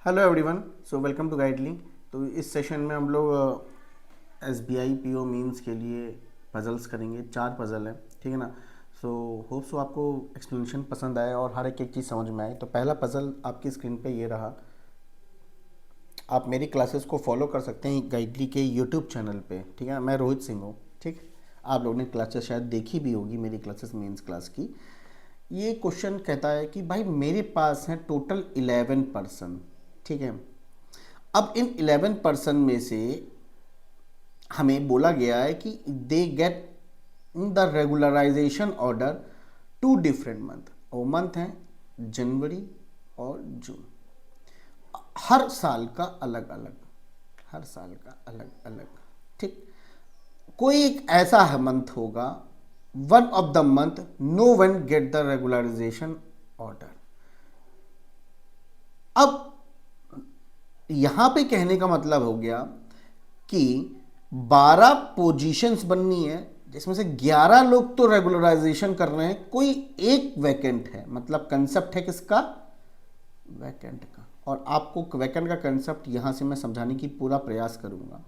Hello everyone, so welcome to Guidely. तो इस session में हम लोग SBI PO मीन्स के लिए पजल्स करेंगे। 4 पजल है, ठीक है ना। सो होप सो आपको एक्सप्लेनेशन पसंद आए और हर एक चीज़ समझ में आए। तो पहला पजल आपकी स्क्रीन पे ये रहा। आप मेरी क्लासेस को फॉलो कर सकते हैं गाइडली के यूट्यूब चैनल पे, ठीक है। मैं रोहित सिंह हूँ, ठीक। आप लोगों ने क्लासेस शायद देखी भी होगी, मेरी क्लासेस मेंस क्लास की। ये क्वेश्चन कहता है कि भाई मेरे पास है टोटल 11 पर्सन, ठीक है। अब इन 11 पर्सन में से हमें बोला गया है कि they get in the regularisation order 2 different month. वो मंथ हैं जनवरी और जून। हर साल का अलग अलग, हर साल का अलग अलग, ठीक। कोई एक ऐसा है मंथ होगा, one of the month no one get the regularisation order. अब यहां पे कहने का मतलब हो गया कि 12 पोजीशंस बननी है, जिसमें से 11 लोग तो रेगुलराइजेशन कर रहे हैं, कोई एक वैकेंट है। मतलब कंसेप्ट है किसका? वैकेंट का। और आपको वैकेंट का कंसेप्ट यहां से मैं समझाने की पूरा प्रयास करूंगा।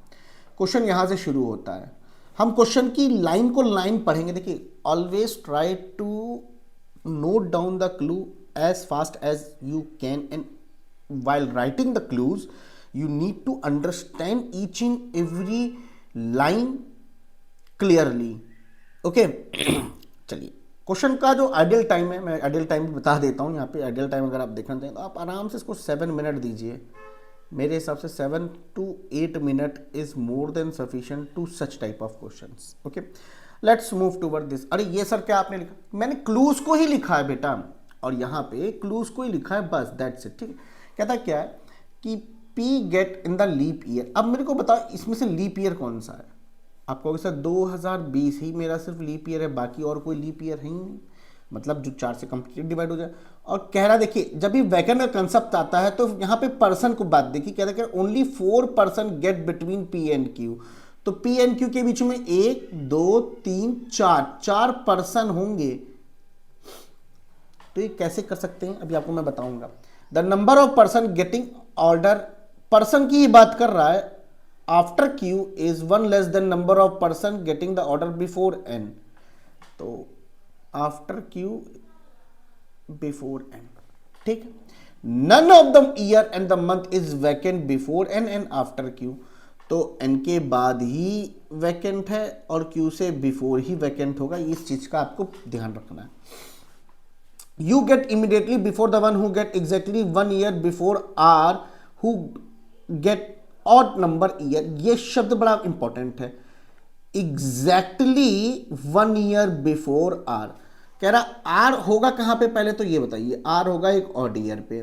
क्वेश्चन यहां से शुरू होता है। हम क्वेश्चन की लाइन को लाइन पढ़ेंगे। देखिए, always try to note down the clue as fast as you can, and while writing the clues you need to understand each and every line clearly, okay? चलिए, क्वेश्चन का जो ideal time है, मैं ideal time बता देता हूँ। यहाँ पे आइडियल टाइम अगर आप देखना चाहें तो आप आराम से इसको 7 मिनट दीजिए। मेरे हिसाब से 7 to 8 minute is more than sufficient to such type of questions, okay. Let's move toward this. अरे ये सर क्या आपने लिखा? मैंने क्लूज को ही लिखा है बेटा, और यहाँ पे क्लूज को ही लिखा है, बस दैट्स इट, ठीक है। कहता क्या है कि P get in the leap year. अब मेरे को बताओ इसमें से लीप ईयर कौन सा है? आप कहोगे सर 2020 ही मेरा सिर्फ लीप ईयर है, बाकी और कोई लीप ईयर है ही नहीं। मतलब जो 4 से कंप्लीट डिवाइड हो जाए। और कह रहा, देखिए जब भी वैकेंट का कंसेप्ट आता है तो यहाँ पे पर्सन को बात देखिए, कहता है कि only 4 person get between P and Q. तो पी एंड क्यू के बीच में 1 2 3 4 पर्सन होंगे। तो ये कैसे कर सकते हैं अभी आपको मैं बताऊंगा। The number of person getting order, person की ही बात कर रहा है, after Q is 1 less than number of person getting the order before N. तो आफ्टर क्यू बिफोर एन, ठीक। None of the year and the month is vacant before N and after Q. तो N के बाद ही vacant है और Q से before he vacant होगा। इस चीज का आपको ध्यान रखना है। You get immediately before the one who get exactly 1 year before R who get odd number year। ये शब्द बड़ा इंपॉर्टेंट है। Exactly 1 year before R कह रहा R होगा कहां पे? पहले तो ये बताइए, R होगा एक ऑड ईयर पे।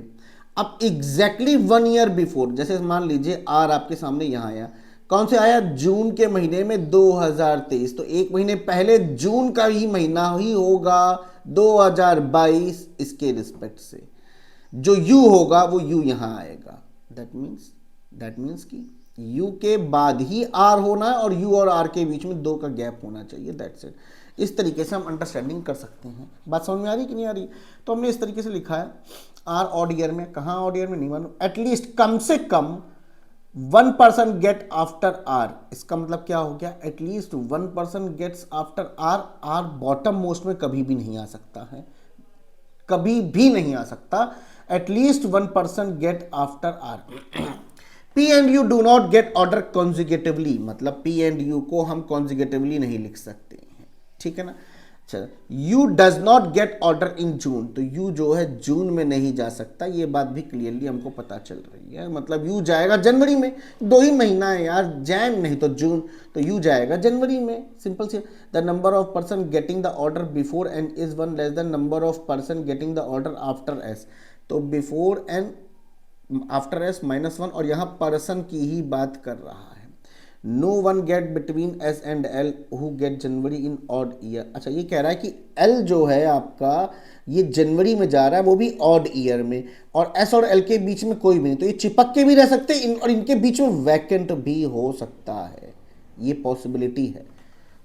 अब exactly 1 year before, जैसे मान लीजिए R आपके सामने यहां आया, कौन से आया? जून के महीने में 2023। तो एक महीने पहले जून का ही महीना ही होगा 2022 इसके रिस्पेक्ट से। जो यू होगा वो यू यहां आएगा। दैट मीन्स कि यू के बाद ही आर होना है और यू और आर के बीच में 2 का गैप होना चाहिए। That's it. इस तरीके से हम अंडरस्टैंडिंग कर सकते हैं। बात समझ में आ रही कि नहीं आ रही? तो हमने इस तरीके से लिखा है आर ऑड ईयर में। कहां ऑड ईयर में? नहीं मालूम। एटलीस्ट कम से कम 1 पर्सन गेट आफ्टर आर। इसका मतलब क्या हो गया? At least 1 person gets after R. R bottom most में कभी भी नहीं आ सकता है, कभी भी नहीं आ सकता। At least 1 person get after R. P and you do not get order consecutively. मतलब पी एंड यू को हम कॉन्जिगेटिवली नहीं लिख सकते हैं, ठीक है ना। अच्छा, you does not get order in June. तो यू जो है जून में नहीं जा सकता। ये बात भी क्लियरली हमको पता चल रही है। मतलब यू जाएगा जनवरी में। 2 ही महीना है यार, जैन नहीं तो जून। तो यू जाएगा जनवरी में, सिंपल सी। The number of person getting the order before N is 1 less than number of person getting the order after S. तो बिफोर एन आफ्टर एस -1, और यहां पर्सन की ही बात कर रहा है। No one get between S and L who get January in odd year. अच्छा, ये कह रहा है कि एल जो है आपका ये जनवरी में जा रहा है, वो भी ऑड ईयर में, और एस और एल के बीच में कोई भी नहीं। तो ये चिपक के भी रह सकते हैं और इनके बीच में वैकेंट भी हो सकता है। ये पॉसिबिलिटी है।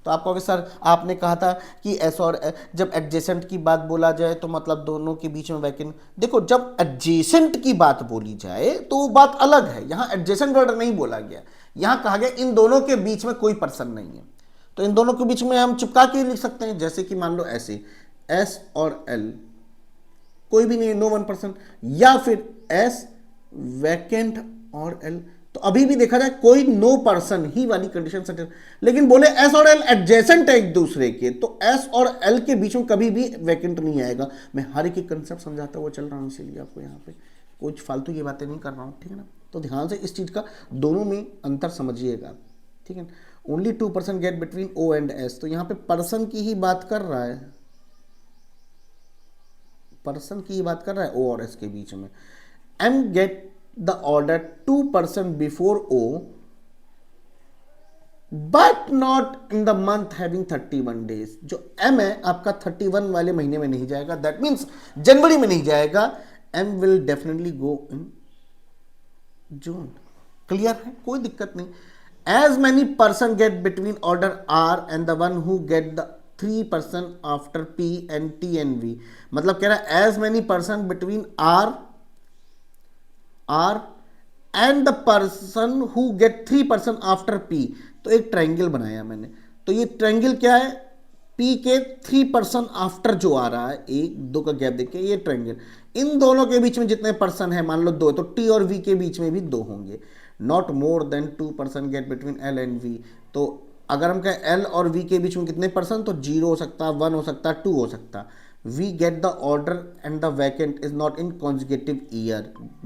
तो आप कहोगे सर आपने कहा था कि एस और जब एडजेसेंट की बात बोला जाए तो मतलब दोनों के बीच में वैकेंट, देखो जब एडजेसेंट की बात बोली जाए तो वो बात अलग है, यहां एडजेसेंट ऑर्डर नहीं बोला गया, यहां कहा गया इन दोनों के बीच में कोई पर्सन नहीं है। तो इन दोनों के बीच में हम चिपका के लिख सकते हैं, जैसे कि मान लो ऐसे एस और एल कोई भी नहीं है, नो वन पर्सन, या फिर एस वैकेंट और एल, तो अभी भी देखा जाए कोई नो पर्सन ही वाली कंडीशन सेट, लेकिन बोले एस और एल एडजेसेंट है एक दूसरे के, तो एस और एल के बीच में कभी भी वैकेंट नहीं आएगा। मैं हर एक कंसेप्ट समझाता हुआ चल रहा हूं, इसीलिए आपको यहाँ पे कुछ फालतू की बातें नहीं कर रहा हूं, ठीक है ना। तो ध्यान से इस चीज का दोनों में अंतर समझिएगा, ठीक है। Only 2% get between O and S, तो यहाँ पे पर्सन की ही बात कर रहा है, पर्सन की ही बात कर रहा है ओ और एस के बीच में। M get the order 2% before O but not in the month having 31 days। जो M है आपका 31 वाले महीने में नहीं जाएगा, that means जनवरी में नहीं जाएगा, M will definitely go in June। Clear है, कोई दिक्कत नहीं। as many person get between order R and the one who get the 3% after P and T and V, मतलब कह रहा है as many person between R and the person who get 3% after P। तो एक triangle बनाया मैंने, तो ये ट्रायंगल क्या है, P के 3% आफ्टर जो आ रहा है, एक दो का गैप देखिए, ये ट्रायंगल, इन दोनों के बीच में जितने पर्सन है मान लो 2, तो T और V के बीच में भी 2 होंगे। Not more than 2% get between L and V। तो अगर हम कहें L और V के बीच में कितने पर्सन, तो 0 हो सकता है, 1 हो सकता है, 2 हो सकता है। We get the order and the vacant is not in consecutive year।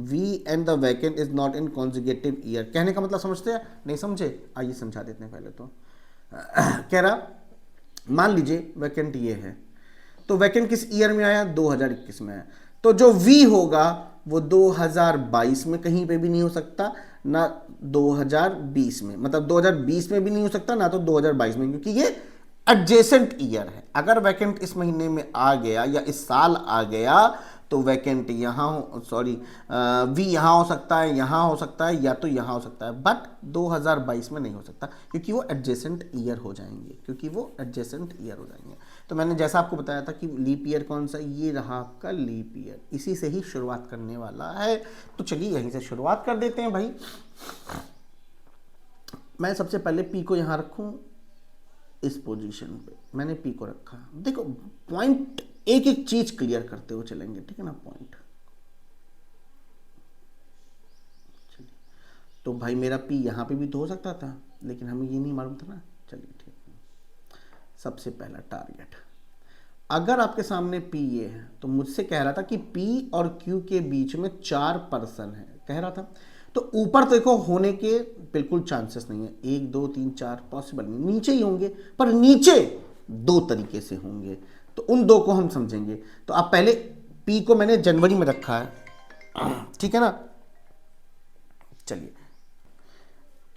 We and the vacant is not in consecutive year। कहने का मतलब समझते हैं, नहीं समझे, आइए समझा देते हैं। पहले तो कह रहा मान लीजिए वैकेंट ये है, तो वैकेंट किस ईयर में आया, 2021 में आया, तो जो V होगा वो 2022 में कहीं पे भी नहीं हो सकता, ना 2020 में, मतलब 2020 में भी नहीं हो सकता, ना तो 2022 में, क्योंकि ये एडजेसेंट ईयर है। अगर वैकेंट इस महीने में आ गया या इस साल आ गया तो वैकेंट यहाँ हो, सॉरी वी यहाँ हो सकता है, यहाँ हो सकता है, या तो यहाँ हो सकता है, बट 2022 में नहीं हो सकता, क्योंकि वो एडजेसेंट ईयर हो जाएंगे, क्योंकि वो एडजेसेंट ईयर हो जाएंगे। तो मैंने जैसा आपको बताया था कि लीप ईयर कौन सा, ये रहा आपका लीप ईयर, इसी से ही शुरुआत करने वाला है। तो चलिए यहीं से शुरुआत कर देते हैं भाई। मैं सबसे पहले पी को यहाँ रखूँ, इस पोजीशन पे मैंने P को रखा। देखो पॉइंट एक एक चीज क्लियर करते हुए चलेंगे, ठीक है ना। पॉइंट तो भाई मेरा P यहां पे भी तो हो सकता था, लेकिन हमें ये नहीं मालूम था ना। चलिए ठीक है, सबसे पहला टारगेट, अगर आपके सामने P ये है तो मुझसे कह रहा था कि P और Q के बीच में 4 पर्सन है, कह रहा था। तो ऊपर देखो होने के बिल्कुल चांसेस नहीं है, 1 2 3 4 पॉसिबल नहीं, नीचे ही होंगे, पर नीचे 2 तरीके से होंगे, तो उन 2 को हम समझेंगे। तो आप पहले P को मैंने जनवरी में रखा है, ठीक है ना। चलिए,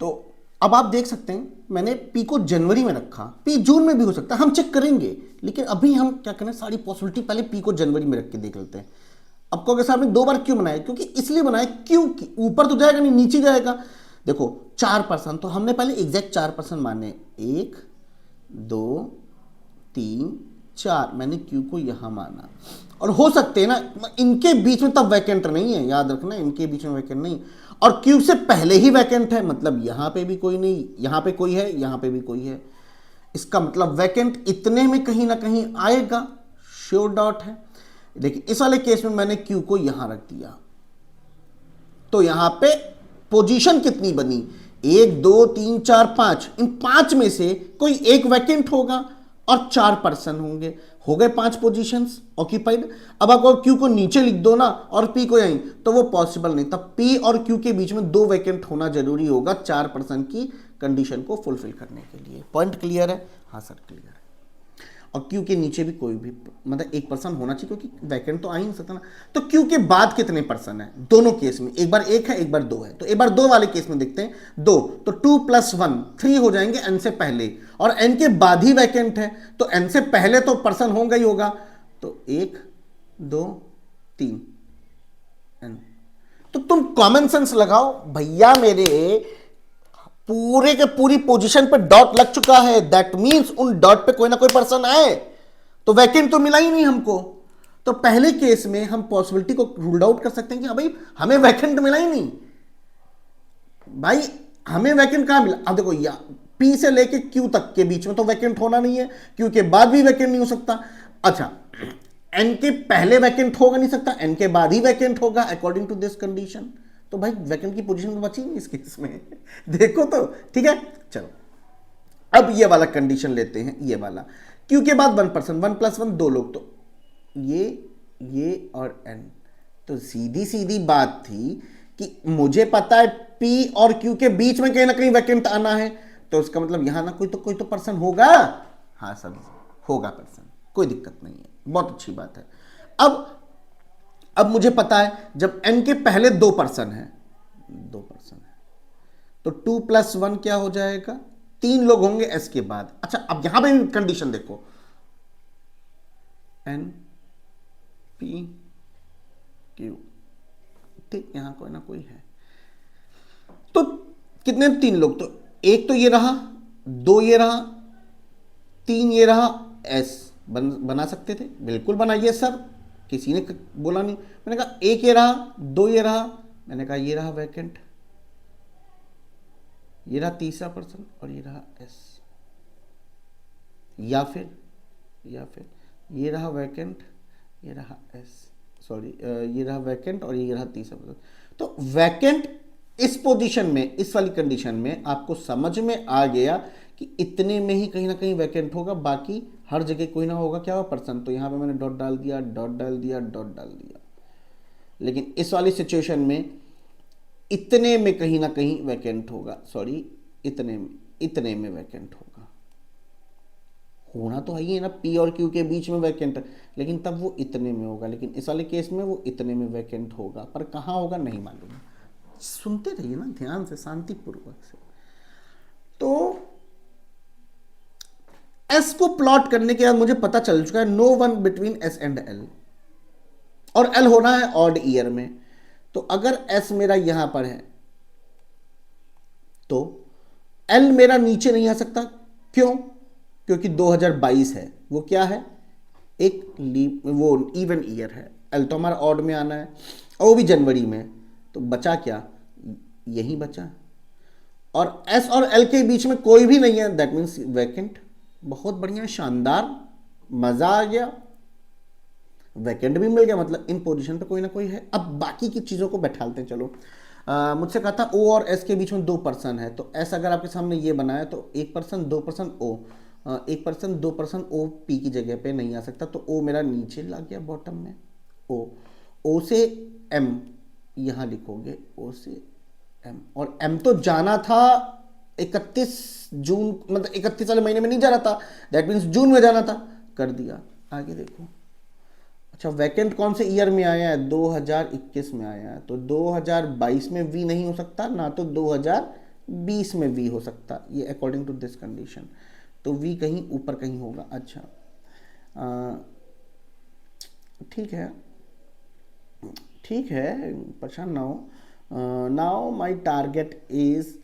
तो अब आप देख सकते हैं मैंने P को जनवरी में रखा, P जून में भी हो सकता है, हम चेक करेंगे, लेकिन अभी हम क्या करें, सारी पॉसिबिलिटी पहले P को जनवरी में रख के देख लेते हैं। अब कहोगे साहब ने 2 बार क्यों बनाया, क्योंकि इसलिए बनाया, क्योंकि ऊपर तो जाएगा नहीं, नीचे जाएगा। देखो 4 पर्सन, तो हमने पहले एग्जैक्ट 4 पर्सन माने, 1 2 3 4, मैंने क्यू को यहां माना। और हो सकते हैं ना इनके बीच में तब वैकेंट नहीं है, याद रखना, इनके बीच में वैकेंट नहीं, और क्यू से पहले ही वैकेंट है, मतलब यहां पे भी कोई नहीं, यहां पे कोई है, यहां पे भी कोई है। इसका मतलब वैकेंट इतने में कहीं ना कहीं आएगा, श्योर डॉट है। देखिए इस वाले केस में मैंने क्यू को यहां रख दिया, तो यहां पे पोजीशन कितनी बनी, 1 2 3 4 5, इन 5 में से कोई एक वैकेंट होगा और 4 पर्सन होंगे, हो गए 5 पोजीशंस ऑक्यूपाइड। अब आपको क्यू को नीचे लिख दो ना और पी को यहीं, तो वो पॉसिबल नहीं, तब पी और क्यू के बीच में 2 वैकेंट होना जरूरी होगा 4 पर्सन की कंडीशन को फुलफिल करने के लिए। पॉइंट क्लियर है, हाँ सर क्लियर है। और क्यू के नीचे भी कोई भी मतलब एक पर्सन होना चाहिए, क्योंकि वैकेंट तो आ ही नहीं सकता ना। तो क्यू के बाद कितने पर्सन है दोनों केस में, एक बार 1 है एक बार 2 है, तो एक बार 2 वाले केस में देखते हैं 2, तो 2 + 1 3 हो जाएंगे एन से पहले, और एन के बाद ही वैकेंट है, तो एन से पहले तो पर्सन होगा ही होगा, तो 1 2 3 एन। तो तुम कॉमन सेंस लगाओ भैया मेरे, पूरे के पूरी पोजीशन पे डॉट लग चुका है, दैट मींस उन डॉट पे कोई ना कोई पर्सन है, तो वैकेंट तो मिला ही नहीं हमको। तो पहले केस में हम पॉसिबिलिटी को रूल आउट कर सकते हैं कि भाई हमें वैकेंट मिला ही नहीं, भाई हमें वैकेंट कहां मिला। अब देखो या पी से लेके क्यू तक के बीच में तो वैकेंट होना नहीं है, क्यू के बाद भी वैकेंट नहीं हो सकता। अच्छा, एन के पहले वैकेंट होगा नहीं सकता, एन के बाद ही वैकेंट होगा अकॉर्डिंग टू दिस कंडीशन। तो भाई वैकेंट की पोजीशन तो बची नहीं इस केस में देखो तो ठीक है। चलो अब ये वाला कंडीशन लेते हैं, ये वाला क्यू के बाद 1%, 1+1 2 लोग, तो ये और एन। तो सीधी सीधी बात थी कि मुझे पता है पी और क्यू के बीच में कहीं ना कहीं वैकेंट आना है, तो उसका मतलब यहां ना कोई तो पर्सन होगा। हाँ सर होगा पर्सन, कोई दिक्कत नहीं है, बहुत अच्छी बात है। अब मुझे पता है जब एन के पहले 2 पर्सन है तो 2+1 क्या हो जाएगा, 3 लोग होंगे एस के बाद। अच्छा अब यहां पे कंडीशन देखो, एन पी क्यू, ठीक, यहां कोई ना कोई है, तो कितने 3 लोग, तो एक तो ये रहा, 2 ये रहा, 3 ये रहा, एस बना सकते थे, बिल्कुल बनाइए सर, किसी ने बोला नहीं। मैंने कहा एक ये रहा, 2 ये रहा, मैंने कहा ये रहा वैकेंट, ये रहा तीसरा पर्सन और ये रहा एस, या फिर ये रहा वैकेंट, ये रहा एस, सॉरी ये रहा वैकेंट और ये रहा तीसरा पर्सन। तो वैकेंट इस पोजीशन में, इस वाली कंडीशन में आपको समझ में आ गया कि इतने में ही कहीं ना कहीं वैकेंट होगा, बाकी हर जगह कोई ना होगा क्या होगा, पर्सन। तो यहां पे मैंने डॉट डाल दिया, डॉट डाल दिया, डॉट डाल दिया। लेकिन इस वाली सिचुएशन में इतने में कहीं ना कहीं वैकेंट होगा, सॉरी इतने में वैकेंट होगा, होना तो है ना, पी और क्यू के बीच में वैकेंट, लेकिन तब वो इतने में होगा। लेकिन इस वाले केस में वो इतने में वैकेंट होगा, पर कहां होगा नहीं मालूम। सुनते रहिए ना ध्यान से, शांतिपूर्वक से। तो एस को प्लॉट करने के बाद मुझे पता चल चुका है no one between S and L, और एल होना है ऑड ईयर में। तो अगर एस मेरा यहां पर है तो एल मेरा नीचे नहीं आ सकता, क्यों, क्योंकि 2022 है, वो क्या है, एक वो इवन ईयर है, एल तो हमारा ऑड में आना है और वो भी जनवरी में। तो बचा क्या, यही बचा, और एस और एल के बीच में कोई भी नहीं है, दैट मीन्स वैकेंट। बहुत बढ़िया, शानदार, मजा आ गया, वैकेंट भी मिल गया, मतलब इन पोजीशन पे कोई ना कोई है। अब बाकी की चीजों को बैठालते हैं। चलो मुझसे कहा था ओ और एस के बीच में 2 पर्सन है, तो एस अगर आपके सामने ये बना है तो 1 पर्सन 2 पर्सन ओ, 1 पर्सन 2 पर्सन ओ पी की जगह पे नहीं आ सकता, तो ओ मेरा नीचे लग गया बॉटम में, ओ से एम यहां लिखोगे, ओ से एम, और एम तो जाना था 31 जून, मतलब 31 वाले महीने में नहीं जाना था, दैट मीन्स जून में जाना था, कर दिया। आगे देखो, अच्छा वैकेंट कौन से ईयर में आया है, 2021 में आया है, तो 2022 में वी नहीं हो सकता, ना तो 2020 में वी हो सकता, ये अकॉर्डिंग टू दिस कंडीशन। तो वी कहीं ऊपर कहीं होगा। अच्छा ठीक है, परेशान ना हो। Now my target is,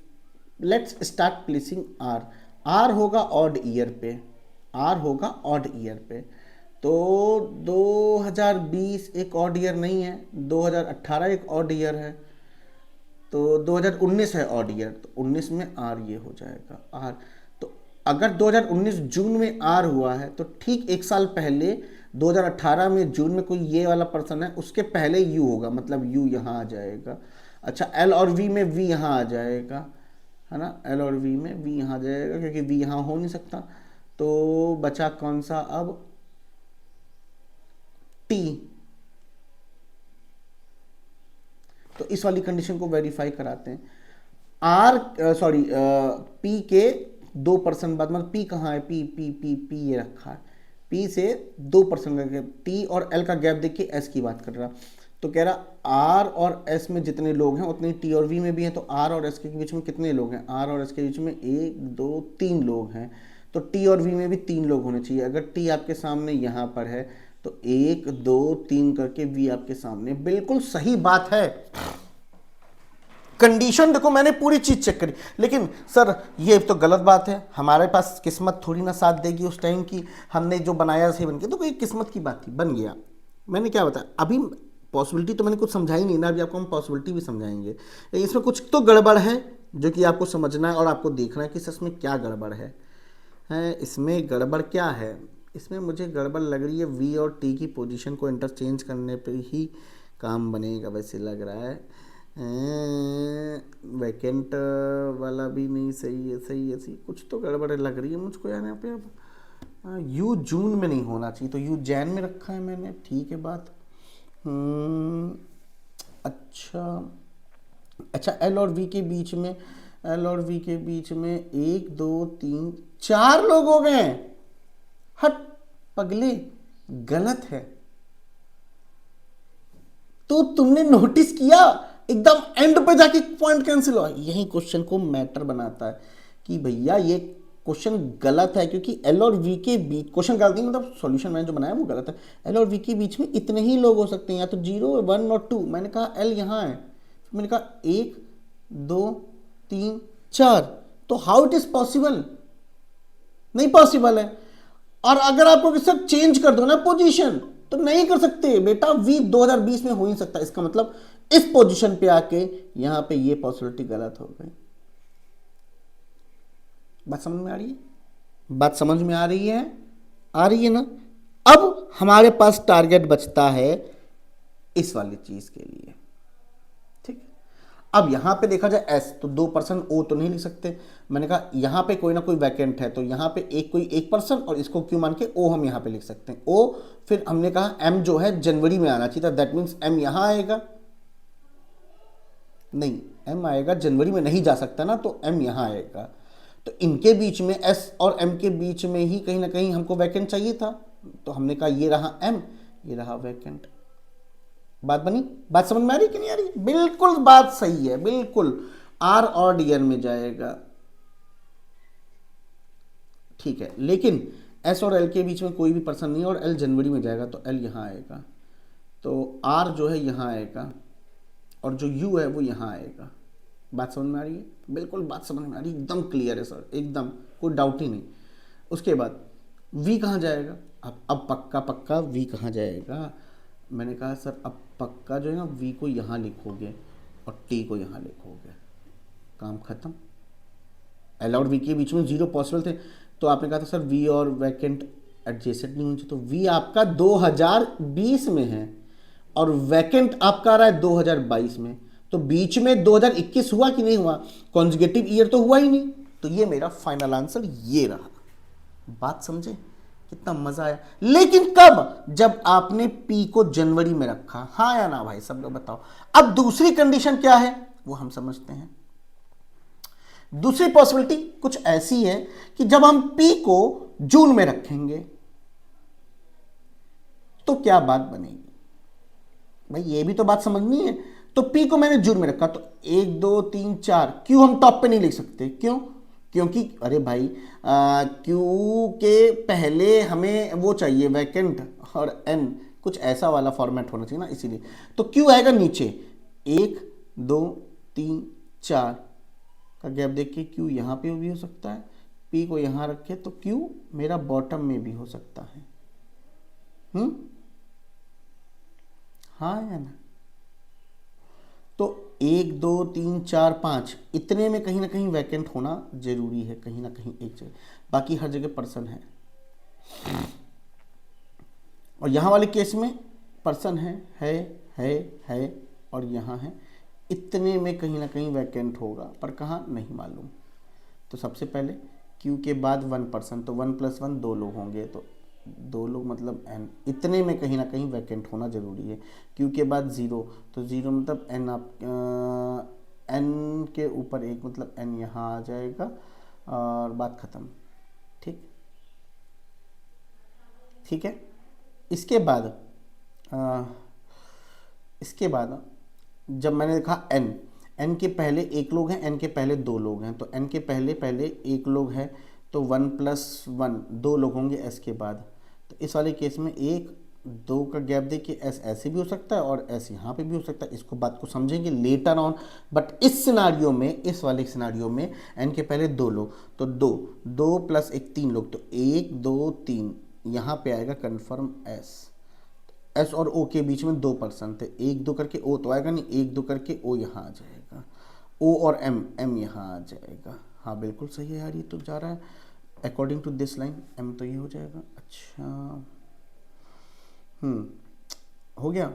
let's start placing R होगा ऑड ईयर पे, तो 2020 एक ऑड ईयर नहीं है, 2018 एक ऑड ईयर है, तो 2019 है ऑड ईयर, तो 19 में आर ये हो जाएगा आर। तो अगर 2019 जून में आर हुआ है तो ठीक 1 साल पहले 2018 में जून में कोई ये वाला पर्सन है, उसके पहले यू होगा, मतलब यू यहाँ आ जाएगा। अच्छा एल और वी में वी यहाँ आ जाएगा, है ना, एल और वी में वी यहाँ आ जाएगा, क्योंकि वी यहाँ हो नहीं सकता। तो बचा कौन सा अब, टी। तो इस वाली कंडीशन को वेरीफाई कराते हैं। पी के 2 पर्सन बाद, मतलब पी कहाँ है, पी ये रखा है, पी से 2 पर्सन का गैप, टी और एल का गैप देखिए, एस की बात कर रहा, तो कह रहा आर और एस में जितने लोग हैं उतने टी और वी में भी हैं, तो आर और एस के बीच में कितने लोग हैं, आर और एस के बीच में 1 2 3 लोग हैं, तो टी और वी में भी 3 लोग होने चाहिए। अगर टी आपके सामने यहाँ पर है तो 1 2 3 करके वी आपके सामने, बिल्कुल सही बात है, कंडीशन देखो, मैंने पूरी चीज चेक करी, लेकिन सर ये तो गलत बात है, हमारे पास किस्मत थोड़ी ना साथ देगी उस टाइम की, हमने जो बनाया सही बन गया, तो कोई किस्मत की बात थी, बन गया। मैंने क्या बताया अभी, पॉसिबिलिटी तो मैंने कुछ समझाई नहीं ना, अभी आपको हम पॉसिबिलिटी भी समझाएंगे, लेकिन इसमें कुछ तो गड़बड़ है जो कि आपको समझना है और आपको देखना है कि सच में क्या गड़बड़ है। इसमें गड़बड़ क्या है, इसमें मुझे गड़बड़ लग रही है वी और टी की पोजीशन को इंटरचेंज करने पे ही काम बनेगा वैसे लग रहा है। वैकेंट वाला भी नहीं सही है, सही है, सही कुछ तो गड़बड़ लग रही है मुझको यार यहाँ पे। अब यू जून में नहीं होना चाहिए, तो यू जैन में रखा है मैंने, ठीक है बात। अच्छा अच्छा, एल और वी के बीच में, एल और वी के बीच में 1 2 3 4 लोग हो गए। हट पगले, गलत है। तो तुमने नोटिस किया एकदम एंड पे जाके पॉइंट कैंसिल हुआ, यही क्वेश्चन को मैटर बनाता है कि भैया ये क्वेश्चन गलत है, क्योंकि एल और वी के बीच, क्वेश्चन गलत नहीं मतलब सॉल्यूशन मैंने जो बनाया वो गलत है। एल और वी के बीच में इतने ही लोग हो सकते हैं, या तो 0 1 और 2। मैंने कहा एल यहाँ है, मैंने कहा 1 2 3 4, तो हाउ इट इज पॉसिबल, नहीं पॉसिबल है। और अगर आपको सब चेंज कर दो ना पोजीशन, तो नहीं कर सकते बेटा, वी 2020 में हो ही सकता है, इसका मतलब इस पोजीशन पे आके यहां पे ये पॉसिबिलिटी गलत हो गई। बात समझ में आ रही है, बात समझ में आ रही है, आ रही है ना। अब हमारे पास टारगेट बचता है इस वाली चीज के लिए, ठीक। अब यहां पे देखा जाए एस, तो 2% ओ तो नहीं लिख सकते, मैंने कहा यहां पे कोई ना कोई वैकेंट है, तो यहां पे कोई 1% और इसको क्यों मान के ओ हम यहां पे लिख सकते हैं ओ। फिर हमने कहा एम जो है जनवरी में आना चाहिए था, दैट मीन्स एम यहां आएगा, नहीं एम आएगा जनवरी में नहीं जा सकता ना, तो एम यहां आएगा। तो इनके बीच में एस और एम के बीच में ही कहीं ना कहीं हमको वैकेंट चाहिए था, तो हमने कहा ये रहा एम, ये रहा वैकेंट। बात बनी, बात समझ में आ रही कि नहीं आ रही? बिल्कुल बात सही है, बिल्कुल आर और डी एन में जाएगा, ठीक है। लेकिन एस और एल के बीच में कोई भी पर्सन नहीं है और एल जनवरी में जाएगा, तो एल यहां आएगा, तो आर जो है यहां आएगा और जो यू है वो यहां आएगा। बात समझ में आ रही है? बिल्कुल बात समझ में आ रही है, एकदम क्लियर है सर, एकदम कोई डाउट ही नहीं। उसके बाद वी कहाँ जाएगा? अब पक्का पक्का वी कहाँ जाएगा? मैंने कहा सर अब पक्का जो है ना, वी को यहाँ लिखोगे और टी को यहाँ लिखोगे, काम खत्म। एल और वी के बीच में 0 पॉसिबल थे, तो आपने कहा था सर वी और वैकेंट एडजेसेंट नहीं होनी चाहिए, तो वी आपका 2020 में है और वैकेंट आपका आ रहा है 2022 में, तो बीच में 2021 हुआ कि नहीं हुआ? कॉन्जिगेटिव ईयर तो हुआ ही नहीं, तो ये मेरा फाइनल आंसर ये रहा। बात समझे? कितना मजा आया। लेकिन कब? जब आपने पी को जनवरी में रखा, हाँ या ना भाई सब लोग बताओ। अब दूसरी कंडीशन क्या है वो हम समझते हैं। दूसरी पॉसिबिलिटी कुछ ऐसी है कि जब हम पी को जून में रखेंगे तो क्या बात बनेगी भाई, ये भी तो बात समझनी है। तो पी को मैंने जून में रखा, तो 1 2 3 4, क्यू हम टॉप पे नहीं लिख सकते, क्यों? क्योंकि अरे भाई क्यू के पहले हमें वो चाहिए वैकेंट, और एन कुछ ऐसा वाला फॉर्मेट होना चाहिए ना, इसीलिए। तो क्यू आएगा नीचे, 1 2 3 4 का गैप देख के क्यू यहाँ पे भी हो सकता है, पी को यहाँ रखे तो क्यू मेरा बॉटम में भी हो सकता है। हाँ या ना? तो 1 2 3 4 5 इतने में कहीं ना कहीं वैकेंट होना जरूरी है, कहीं ना कहीं एक जगह, बाकी हर जगह पर्सन है। और यहां वाले केस में पर्सन है और यहां है, इतने में कहीं ना कहीं वैकेंट होगा, पर कहाँ नहीं मालूम। तो सबसे पहले क्यू के बाद 1 पर्सन, तो 1 + 1 2 लोग होंगे, तो 2 लोग मतलब एन, इतने में कहीं ना कहीं वैकेंट होना जरूरी है। क्यू के बाद 0, तो 0 मतलब एन, आप एन के ऊपर 1 मतलब एन यहाँ आ जाएगा और बात खत्म। ठीक, ठीक है। इसके बाद जब मैंने देखा एन के पहले 1 लोग हैं, एन के पहले 2 लोग हैं, तो एन के पहले 1 लोग है, तो 1 + 1 2 लोग होंगे एस के बाद। तो इस वाले केस में 1 2 का गैप देखिए, एस ऐसे भी हो सकता है और एस यहाँ पे भी हो सकता है, इसको बात को समझेंगे लेटर ऑन। बट इस सिनारियो में, इस वाले सिनारियो में एन के पहले 2 लोग, तो 2 प्लस 1 3 लोग, तो 1 2 3 यहाँ पे आएगा कन्फर्म एस। एस और ओ के बीच में 2 पर्सन थे, 1 2 करके ओ तो आएगा नहीं, 1 2 करके ओ यहाँ आ जाएगा, ओ और एम, एम यहाँ आ जाएगा। हाँ बिल्कुल सही है यार, ये तो जा रहा है according to this line, M तो ये हो जाएगा। अच्छा हो गया।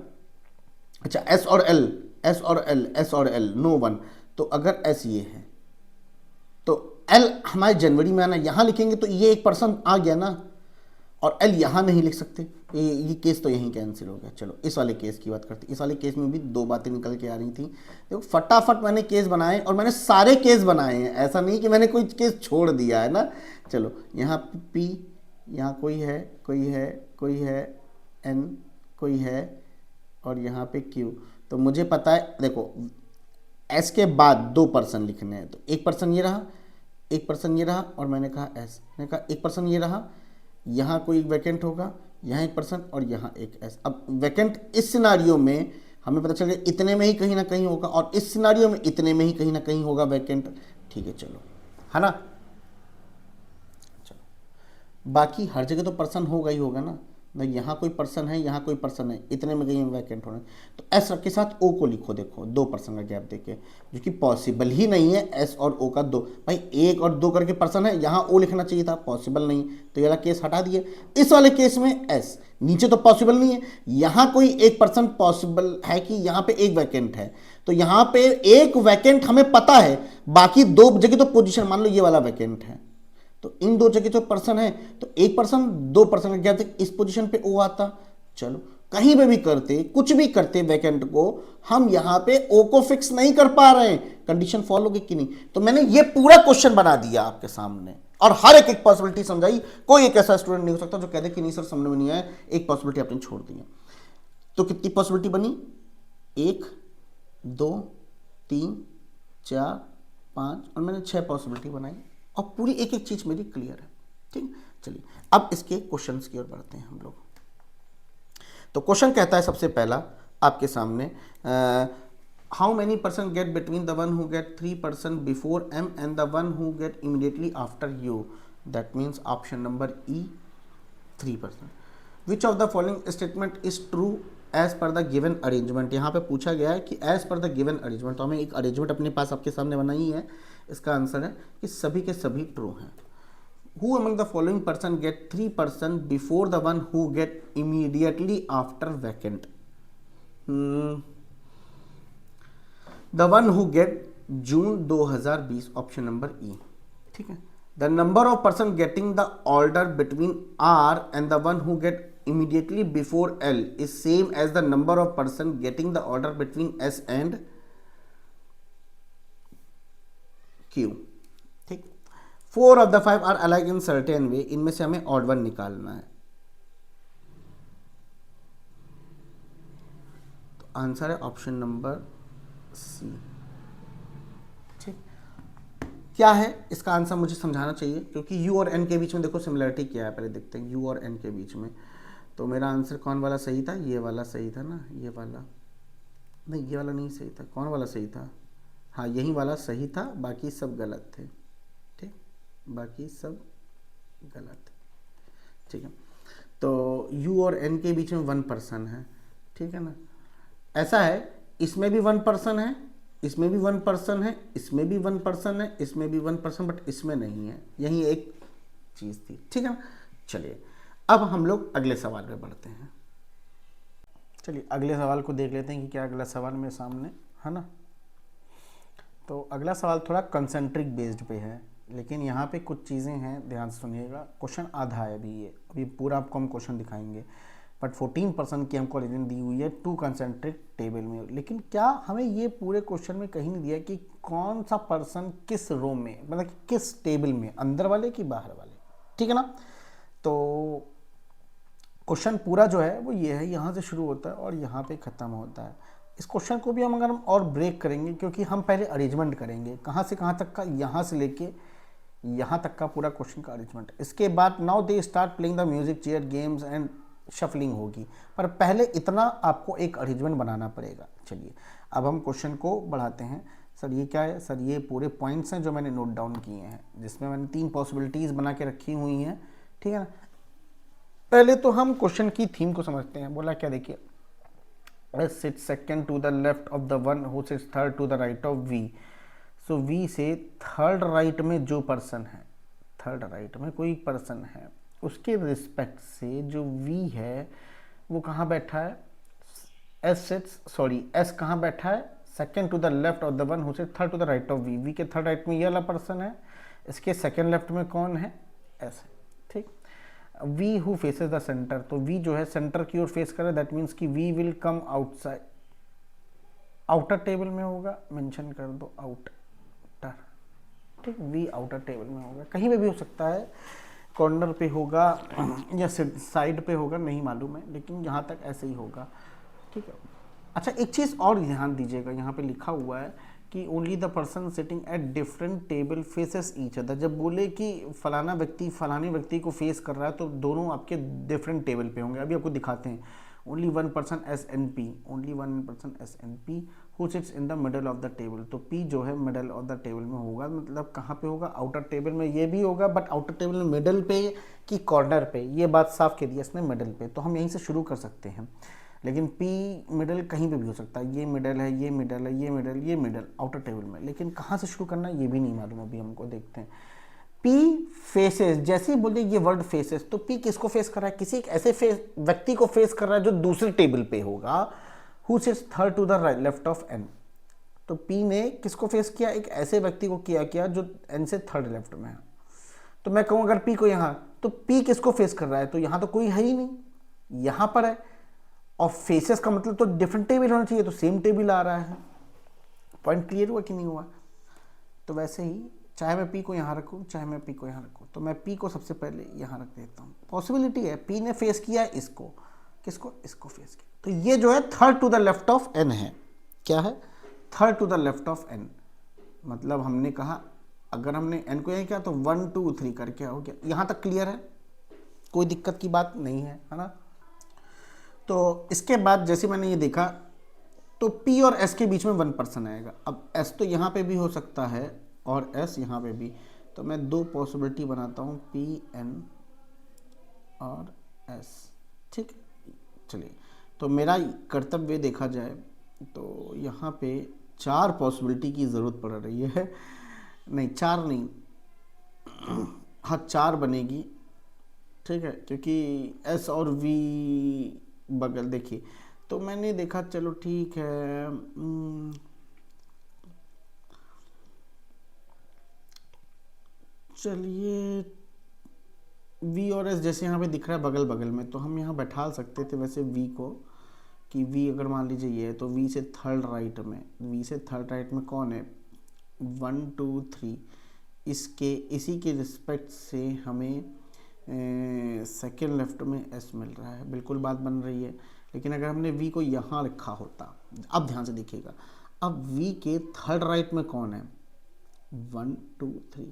अच्छा एस और एल, एस और एल, एस और एल नो वन, तो अगर एस ये है तो एल हमारे जनवरी में आना, यहाँ लिखेंगे तो ये 1 पर्सन आ गया ना, और एल यहाँ नहीं लिख सकते, ये केस तो यहीं कैंसिल हो गया। चलो इस वाले केस की बात करते हैं। इस वाले केस में भी 2 बातें निकल के आ रही थी। देखो फटाफट मैंने केस बनाए, और मैंने सारे केस बनाए हैं, ऐसा नहीं कि मैंने कोई केस छोड़ दिया है ना। चलो यहाँ पी, यहाँ कोई है, कोई है, कोई है, एन कोई है, और यहाँ पे क्यू। तो मुझे पता है, देखो एस के बाद 2 पर्सन लिखने हैं, तो 1 पर्सन ये रहा, 1 पर्सन ये रहा, और मैंने कहा एस, मैंने कहा 1 पर्सन ये रहा, यहाँ कोई वैकेंट होगा, यहाँ 1 पर्सन और यहाँ एक एस। अब वैकेंट इस सिनारियो में हमें पता चल गया इतने में ही कहीं ना कहीं होगा, और इस सिनारियो में इतने में ही कहीं ना कहीं होगा वैकेंट। ठीक है चलो, है ना। चलो बाकी हर जगह तो पर्सन होगा ही होगा ना, यहाँ कोई पर्सन है, यहाँ कोई पर्सन है, इतने में कहीं वैकेंट होना है, तो एस के साथ ओ को लिखो। देखो 2 पर्सन का गैप देके, जो कि पॉसिबल ही नहीं है, एस और ओ का 2, भाई 1 और 2 करके पर्सन है, यहाँ ओ लिखना चाहिए था, पॉसिबल नहीं, तो ये वाला केस हटा दिए। इस वाले केस में एस नीचे तो पॉसिबल नहीं है, यहाँ कोई 1 पर्सन पॉसिबल है कि यहाँ पे 1 वैकेंट है, तो यहाँ पे 1 वैकेंट हमें पता है, बाकी 2 जगह तो पोजिशन, मान लो ये वाला वैकेंट है, तो इन 2 जगह जो पर्सन है, तो 1 पर्सन 2 पर्सन का गैप देख, इस पोजीशन पे ओ आता। चलो कहीं पे भी करते, कुछ भी करते वैकेंट को, हम यहाँ पे ओ को फिक्स नहीं कर पा रहे हैं, कंडीशन फॉलो होगी कि नहीं। तो मैंने ये पूरा क्वेश्चन बना दिया आपके सामने, और हर एक पॉसिबिलिटी समझाई। कोई एक ऐसा स्टूडेंट नहीं हो सकता जो कह दे कि नहीं सर समझ में नहीं आया, एक पॉसिबिलिटी आपने छोड़ दी है। तो कितनी पॉसिबिलिटी बनी? 1 2 3 4 5, और मैंने 6 पॉसिबिलिटी बनाई, और पूरी एक एक चीज मेरी क्लियर है। ठीक, चलिए अब इसके क्वेश्चंस की ओर बढ़ते हैं हम लोग। तो क्वेश्चन कहता है सबसे पहला आपके सामने, how many person get between the one who get 3 person before M and the one who get immediately after U, that means option number E 3 person. Which of the following statement is true as per the given arrangement. यहाँ पे पूछा गया है कि as per the given arrangement, तो हमें एक arrangement अपने पास आपके सामने बनाई है। इसका आंसर है कि सभी के सभी ट्रू हैं। Who among the following person get 3 person before the one who get immediately after vacant? The one who get June 2020, option number ई। ठीक है, the number of person getting the order between R and the one who get immediately before L is same as the number of person getting the order between S and Q। ठीक, 4 of the 5 are alike in certain way, इनमें से हमें odd one निकालना है। तो answer है option number सी। ठीक, क्या है इसका आंसर मुझे समझाना चाहिए, क्योंकि यू और एन के बीच में देखो सिमिलरिटी क्या है, पहले देखते हैं यू और एन के बीच में। तो मेरा आंसर कौन वाला सही था? ये वाला सही था ना, ये वाला नहीं, ये वाला नहीं सही था। कौन वाला सही था? हाँ यही वाला सही था, बाकी सब गलत थे। ठीक, बाकी सब गलत। ठीक है, तो U और N के बीच में 1 पर्सन है। ठीक है ना, ऐसा है इसमें भी 1 पर्सन है, इसमें भी 1 पर्सन है, इसमें भी 1 पर्सन है, इसमें भी 1 पर्सन, बट इसमें नहीं है। यही एक चीज थी। ठीक है ना, चलिए अब हम लोग अगले सवाल पे बढ़ते हैं। चलिए अगले सवाल को देख लेते हैं कि क्या अगला सवाल मेरे सामने है ना। तो अगला सवाल थोड़ा कंसेंट्रिक बेस्ड पे है, लेकिन यहाँ पे कुछ चीज़ें हैं, ध्यान से सुनिएगा। क्वेश्चन आधा है अभी, ये अभी पूरा आपको हम क्वेश्चन दिखाएंगे, बट 14% की हमको रीजन दी हुई है 2 कंसेंट्रिक टेबल में। लेकिन क्या हमें ये पूरे क्वेश्चन में कहीं नहीं दिया कि कौन सा पर्सन किस रो में, मतलब कि किस टेबल में, अंदर वाले कि बाहर वाले। ठीक है ना, तो क्वेश्चन पूरा जो है वो ये है, यहाँ से शुरू होता है और यहाँ पे ख़त्म होता है। इस क्वेश्चन को भी हम अगर हम और ब्रेक करेंगे, क्योंकि हम पहले अरेंजमेंट करेंगे कहाँ से कहाँ तक का, यहाँ से लेके यहाँ तक का पूरा क्वेश्चन का अरेंजमेंट। इसके बाद now they start playing the music chair games and shuffling होगी, पर पहले इतना आपको एक अरेंजमेंट बनाना पड़ेगा। चलिए अब हम क्वेश्चन को बढ़ाते हैं। सर ये क्या है? सर ये पूरे पॉइंट्स हैं जो मैंने नोट डाउन किए हैं, जिसमें मैंने 3 पॉसिबिलिटीज़ बना के रखी हुई हैं, ठीक है ना। पहले तो हम क्वेश्चन की थीम को समझते हैं। बोला क्या, देखिए, S sits second to the left of the one who sits third to the right of V. So V से थर्ड राइट में जो पर्सन है, थर्ड राइट में कोई पर्सन है, उसके रिस्पेक्ट से जो V है वो कहाँ बैठा है? S कहाँ बैठा है? Second to the left of the one who sits third to the right of V के थर्ड राइट में ये वाला पर्सन है, इसके सेकेंड लेफ्ट में कौन है? S है, ठीक। V who faces the centre, तो V जो है सेंटर की ओर फेस कर रहा है, दैट मीन्स कि V will come outside, outer table में होगा, मेंशन कर दो आउटर, ठीक। V आउटर टेबल में होगा, कहीं पे भी हो सकता है, कॉर्नर पे होगा या साइड पे होगा, नहीं मालूम है, लेकिन यहाँ तक ऐसे ही होगा, ठीक है। अच्छा एक चीज़ और ध्यान दीजिएगा, यहाँ पे लिखा हुआ है कि only the person sitting at different table faces each other. जब बोले कि फलाना व्यक्ति फलाने व्यक्ति को फेस कर रहा है, तो दोनों आपके डिफरेंट टेबल पे होंगे। अभी आपको दिखाते हैं। Only one person SNP, only one person SNP who sits in the middle of the table, तो P जो है मिडल ऑफ द टेबल में होगा, मतलब कहाँ पे होगा? आउटर टेबल में। ये भी होगा, बट आउटर टेबल में मिडल पे कि कॉर्नर पे, ये बात साफ कह दी इसने, मिडल पे। तो हम यहीं से शुरू कर सकते हैं, लेकिन P मिडल कहीं पे भी हो सकता है, ये मिडल है, ये मिडल है, ये मिडल, ये मिडल आउटर टेबल में, लेकिन कहाँ से शुरू करना है ये भी नहीं मालूम, अभी हमको देखते हैं। P फेसेस, जैसे ही बोलिए ये वर्ड फेसेस, तो P किसको फेस कर रहा है? किसी एक ऐसे व्यक्ति को फेस कर रहा है जो दूसरे टेबल पे होगा, who sits third to the left of N। तो P ने किसको फेस किया? एक ऐसे व्यक्ति को किया जो N से थर्ड लेफ्ट में है। तो मैं कहूँ अगर P को यहाँ, तो P किसको फेस कर रहा है? तो यहाँ तो कोई है ही नहीं, यहाँ पर है, और फेसेस का मतलब तो डिफरेंट टेबल होना चाहिए, तो सेम टेबल आ रहा है। पॉइंट क्लियर हुआ कि नहीं हुआ? तो वैसे ही चाहे मैं P को यहाँ रखूँ, चाहे मैं P को यहाँ रखूँ, तो मैं P को सबसे पहले यहाँ रख देता हूँ। पॉसिबिलिटी है P ने फेस किया इसको, किसको? इसको फेस किया, तो ये जो है third to the left of N है। क्या है? Third to the left of N। मतलब हमने कहा अगर हमने N को यहाँ किया तो 1 2 3 करके हो गया। यहाँ तक क्लियर है? कोई दिक्कत की बात नहीं है, है ना। तो इसके बाद जैसे मैंने ये देखा, तो P और S के बीच में 1 पर्सन आएगा। अब S तो यहाँ पे भी हो सकता है और S यहाँ पे भी, तो मैं 2 पॉसिबिलिटी बनाता हूँ, P N और S, ठीक है। चलिए, तो मेरा कर्तव्य देखा जाए तो यहाँ पे 4 पॉसिबिलिटी की ज़रूरत पड़ रही है। नहीं 4 नहीं, हाँ 4 बनेगी, ठीक है, क्योंकि S और V बगल, देखिए तो मैंने देखा, चलो ठीक है, चलिए V और S जैसे यहाँ पे दिख रहा है बगल बगल में, तो हम यहाँ बैठा सकते थे वैसे V को, कि V अगर मान लीजिए ये है, तो V से थर्ड राइट में, V से थर्ड राइट में कौन है? 1 2 3, इसके इसी के रिस्पेक्ट से हमें सेकेंड लेफ्ट में S मिल रहा है, बिल्कुल बात बन रही है। लेकिन अगर हमने V को यहाँ रखा होता, अब ध्यान से देखिएगा, अब V के थर्ड राइट में कौन है? 1 2 3,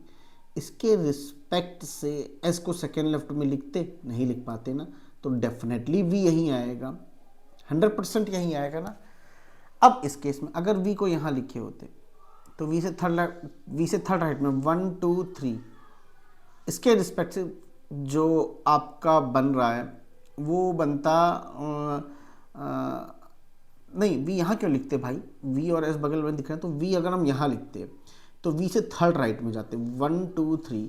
इसके रिस्पेक्ट से S को सेकेंड लेफ्ट में लिखते, नहीं लिख पाते ना, तो डेफिनेटली V यहीं आएगा, 100% यहीं आएगा ना। अब इस केस में अगर V को यहाँ लिखे होते, तो V से थर्ड राइट में 1 2 3, इसके रिस्पेक्ट से जो आपका बन रहा है वो बनता नहीं, V यहाँ क्यों लिखते भाई? V और S बगल में दिख रहे हैं, तो V अगर हम यहाँ लिखते तो V से थर्ड राइट में जाते, 1 2 3,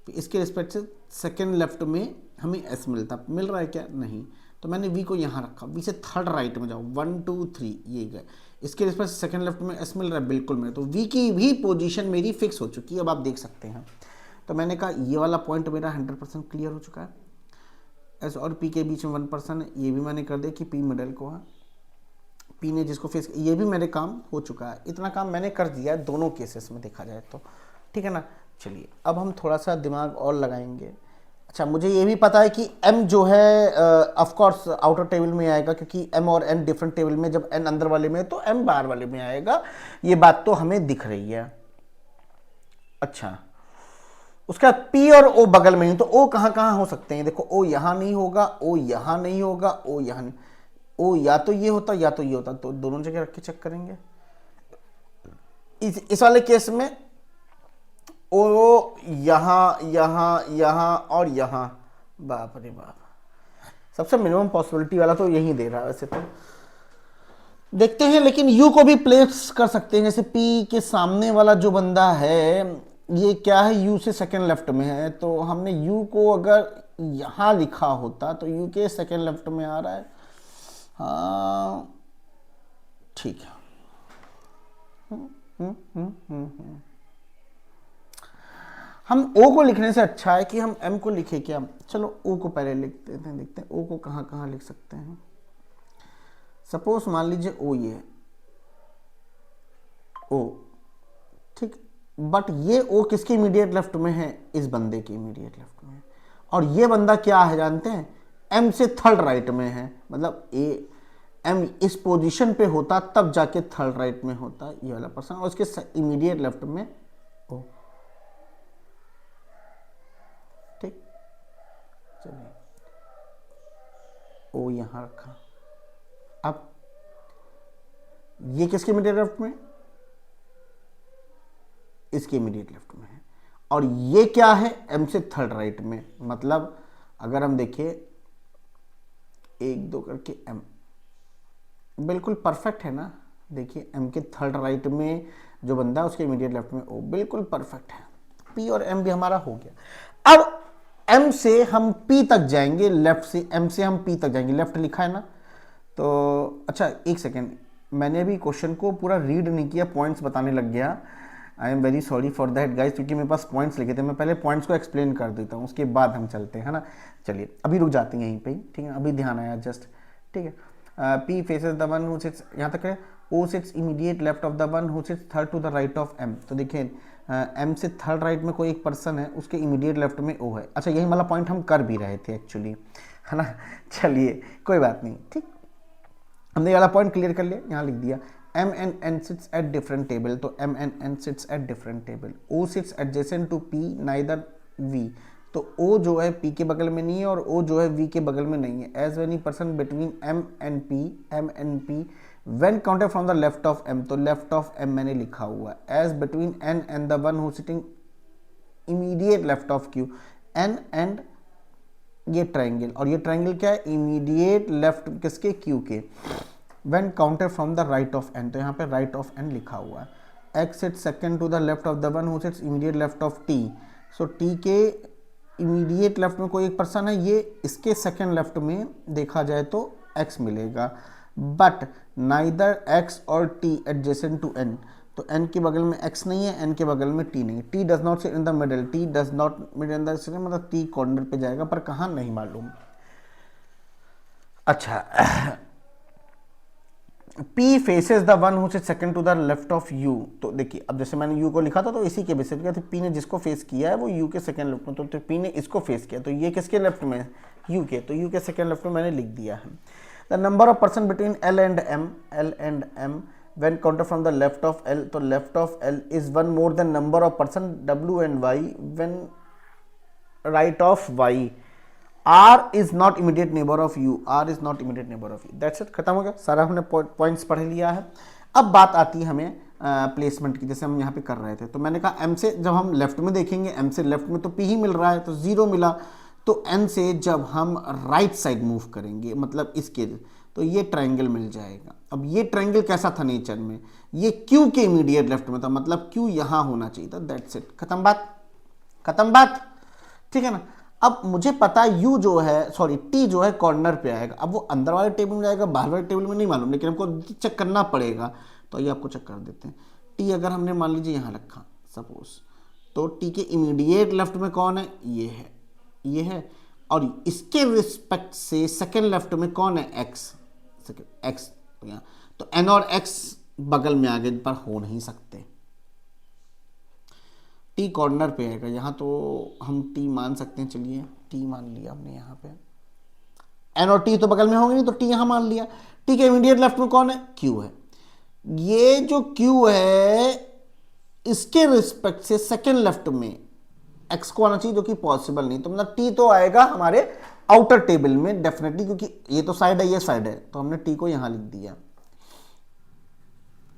इसके रिस्पेक्ट से सेकेंड लेफ्ट में हमें S मिलता, मिल रहा है क्या? नहीं, तो मैंने V को यहाँ रखा, V से थर्ड राइट में जाओ, 1 2 3, ये गए, इसके रिस्पेक्ट से सेकेंड लेफ्ट में S मिल रहा है, बिल्कुल मिल, तो V की भी पोजीशन मेरी फिक्स हो चुकी है, अब आप देख सकते हैं। तो मैंने कहा ये वाला पॉइंट मेरा 100% क्लियर हो चुका है। S और P के बीच में 1 पर्सन है, ये भी मैंने कर दिया कि P मिडल को है, P ने जिसको फेस, ये भी मेरे काम हो चुका है। इतना काम मैंने कर दिया है दोनों केसेस में देखा जाए तो, ठीक है ना। चलिए अब हम थोड़ा सा दिमाग और लगाएंगे। अच्छा मुझे ये भी पता है कि M जो है ऑफ कोर्स आउटर टेबल में आएगा, क्योंकि M और N डिफरेंट टेबल में, जब N अंदर वाले में है तो M बाहर वाले में आएगा, ये बात तो हमें दिख रही है। अच्छा उसका पी और ओ बगल में ही, तो ओ कहां कहां हो सकते हैं, देखो ओ यहां नहीं होगा, ओ यहां नहीं होगा, ओ यहां नहीं, ओ या तो ये होता या तो ये होता, तो दोनों जगह रख के चेक करेंगे। इस वाले केस में ओ यहां यहां यहां और यहां, बाप रे बाप, सबसे मिनिमम पॉसिबिलिटी वाला तो यही दे रहा है वैसे तो। देखते हैं, लेकिन यू को भी प्लेस कर सकते हैं, जैसे पी के सामने वाला जो बंदा है ये क्या है, यू से सेकंड लेफ्ट में है, तो हमने यू को अगर यहां लिखा होता तो यू के सेकंड लेफ्ट में आ रहा है। हाँ ठीक है। हम ओ को लिखने से अच्छा है कि हम एम को लिखे क्या, चलो ओ को पहले लिख देते हैं, देखते हैं ओ को कहां कहां लिख सकते हैं। सपोज मान लीजिए ओ ये ओ, ठीक, बट ये ओ किसके इमीडिएट लेफ्ट में है, इस बंदे के इमीडिएट लेफ्ट में है, और ये बंदा क्या है जानते हैं, एम से थर्ड राइट में है, मतलब ए एम इस पोजीशन पे होता तब जाके थर्ड राइट में होता ये वाला पर्सन, और उसके इमीडिएट लेफ्ट में ओ। ठीक, चलिए ओ यहां रखा। अब ये किसके इमीडिएट लेफ्ट में, इसके इमीडिएट लेफ्ट में है, और ये क्या है, एम से थर्ड राइट में, मतलब अगर हम देखें एक दो करके एम बिल्कुल परफेक्ट है ना, देखिए एम के थर्ड राइट में जो बंदा है उसके इमीडिएट लेफ्ट में ओ, बिल्कुल परफेक्ट है। पी और एम भी हमारा हो गया। अब एम से हम पी तक जाएंगे, लेफ्ट से एम से हम पी तक जाएंगे, लेफ्ट लिखा है ना, तो अच्छा एक सेकेंड, मैंने अभी क्वेश्चन को पूरा रीड नहीं किया, पॉइंट्स बताने लग गया, I am very sorry for that guys, क्योंकि मेरे पास पॉइंट्स लिखे थे, मैं पहले पॉइंट्स को एक्सप्लेन कर देता हूँ, उसके बाद हम चलते हैं, है ना। चलिए अभी रुक जाते हैं यहीं पे, ठीक है, अभी ध्यान आया जस्ट, ठीक है। P faces the one who sits, यहाँ तक है, O sits immediate left of the one who sits third to the right of M, तो देखिए एम से थर्ड राइट में कोई एक पर्सन है, उसके इमीडिएट लेफ्ट में ओ है। अच्छा यही वाला पॉइंट हम कर भी रहे थे एक्चुअली, है ना। चलिए कोई बात नहीं, ठीक, हमने ये वाला पॉइंट क्लियर कर लिया, यहाँ लिख दिया M and N sits at different table, तो M and N sits at different table, O sits adjacent to P neither V, तो ओ जो है पी के बगल में नहीं है और ओ जो है वी के बगल में नहीं है, as many person between M and P when counted from the left of M, तो लेफ्ट ऑफ एम मैंने लिखा हुआ है, as between N and the one who sitting immediate left of Q, N and ये triangle, और ये triangle क्या है, इमीडिएट लेफ्ट किसके, क्यू के, when counted from the right of N, तो यहाँ पे राइट ऑफ एन लिखा हुआ है, X seats second to the left of the one who sits immediate left of T, so T के इमीडिएट लेफ्ट में कोई एक पर्सन है, ये इसके सेकंड लेफ्ट में देखा जाए तो एक्स मिलेगा, बट नाइदर एक्स और टी एडजेसेंट टू एन, तो एन के बगल में एक्स नहीं है, एन के बगल में टी नहीं है, T does not sit in the middle, T does not mid in the, मतलब टी कॉर्नर पे जाएगा, पर कहाँ नहीं मालूम। अच्छा P faces the one who sits second to the left of U, तो देखिए अब जैसे मैंने U को लिखा था तो इसी के बेसिस पे, तो P ने जिसको फेस किया है वो U के सेकंड लेफ्ट में, तो P ने इसको फेस किया, तो ये किसके लेफ्ट में है, U के, तो U के सेकंड लेफ्ट में मैंने लिख दिया है। The number of person between L and M when counted from the left of L, तो left of L is one more than number of person W and Y when right of Y, R is not immediate neighbor of U, R is not immediate neighbor of U, that's it, खत्म हो गया सारा, हमने points पढ़ लिया है। अब बात आती है हमें प्लेसमेंट की, जैसे हम यहाँ पे कर रहे थे, तो मैंने कहा M से जब हम लेफ्ट में देखेंगे, M से लेफ्ट में तो P ही मिल रहा है, तो 0 मिला, तो N से जब हम राइट साइड मूव करेंगे, मतलब इसके, तो ये ट्राइंगल मिल जाएगा। अब ये ट्राइंगल कैसा था नेचर में, ये Q के इमीडिएट लेफ्ट में था, मतलब Q यहाँ होना चाहिए था, दैट्स इट, खत्म बात, खत्म बात, ठीक है ना। अब मुझे पता है U जो है, सॉरी T जो है कॉर्नर पे आएगा, अब वो अंदर वाले टेबल में जाएगा बाहर वाले टेबल में नहीं मालूम, लेकिन हमको चेक करना पड़ेगा, तो ये आपको चेक कर देते हैं। T अगर हमने मान लीजिए यहाँ रखा सपोज, तो T के इमीडिएट लेफ्ट में कौन है, ये है, और इसके रिस्पेक्ट से सेकेंड लेफ्ट में कौन है, X, X, तो N और X बगल में आगे पर हो नहीं सकते, T कॉर्नर पे आएगा, यहाँ तो हम T मान सकते हैं, चलिए T मान लिया हमने यहाँ पे, N और T तो बगल में होंगे नहीं, तो T यहाँ मान लिया। T के इमीडिएट लेफ्ट में कौन है, Q है, ये जो Q है इसके रिस्पेक्ट से सेकेंड लेफ्ट में एक्स को आना चाहिए, जो कि पॉसिबल नहीं। तो मतलब टी तो आएगा हमारे आउटर टेबल में डेफिनेटली, क्योंकि ये तो साइड है, ये साइड है, तो हमने टी को यहां लिख दिया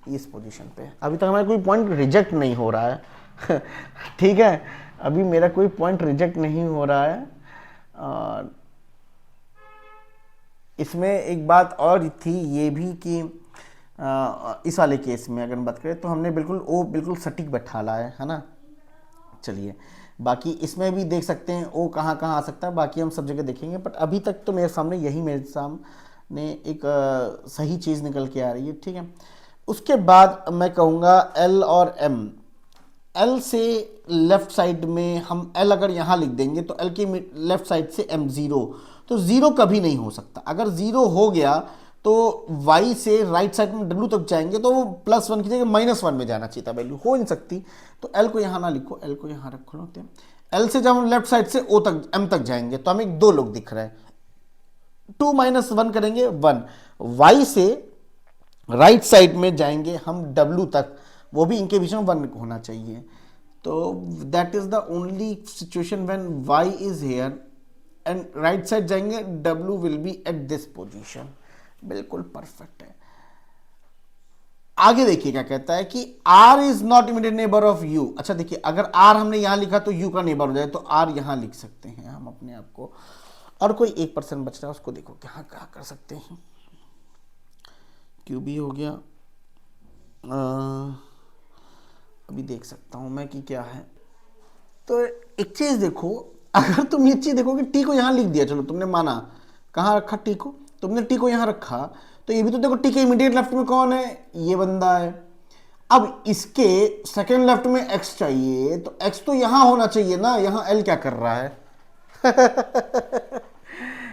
इस पोजीशन पे। अभी तक हमारा कोई पॉइंट रिजेक्ट नहीं हो रहा है ठीक है, अभी मेरा कोई पॉइंट रिजेक्ट नहीं हो रहा है। और इसमें एक बात और थी ये भी कि इस वाले केस में अगर हम बात करें तो हमने बिल्कुल ओ बिल्कुल सटीक बैठा ला है ना। चलिए, बाकी इसमें भी देख सकते हैं ओ कहाँ कहाँ आ सकता है, बाकी हम सब जगह देखेंगे, बट अभी तक तो मेरे सामने यही मेरे सामने एक सही चीज़ निकल के आ रही है। ठीक है, उसके बाद मैं कहूँगा एल और एम। एल से लेफ्ट साइड में हम एल अगर यहाँ लिख देंगे तो एल के लेफ्ट साइड से एम ज़ीरो, तो ज़ीरो कभी नहीं हो सकता। अगर ज़ीरो हो गया तो y से राइट साइड में w तक जाएंगे तो वो +1 की जगह -1 में जाना चाहिए था, वैल्यू हो नहीं सकती। तो l को यहाँ ना लिखो, l को यहाँ रखो होते हैं। l से जब हम लेफ्ट साइड से o तक m तक जाएंगे तो हमें दो लोग दिख रहे हैं, 2 - 1 करेंगे 1। y से राइट साइड में जाएंगे हम w तक, वो भी इनके बीच में 1 होना चाहिए। तो that is the only situation when y is here and right side जाएंगे w will be at this position. बिल्कुल परफेक्ट है। आगे देखिए क्या कहता है कि r is not immediate neighbour of u। अच्छा देखिए, अगर r हमने यहां लिखा तो u का नेबर हो जाए, तो r यहां लिख सकते हैं हम अपने आप को। और कोई 1% बच रहा है, उसको देखो क्या क्या कर सकते हैं। QB हो गया, अभी देख सकता हूं मैं कि क्या है। तो एक चीज देखो, अगर तुम ये चीज देखो कि टी को यहां लिख दिया, चलो तुमने माना, कहां रखा टी को, तुमने टी को यहां रखा, तो ये भी तो देखो टी के इमीडिएट लेफ्ट में कौन है, ये बंदा है। अब इसके सेकंड लेफ्ट में एक्स चाहिए, तो एक्स तो यहां होना चाहिए ना। यहां एल क्या कर रहा है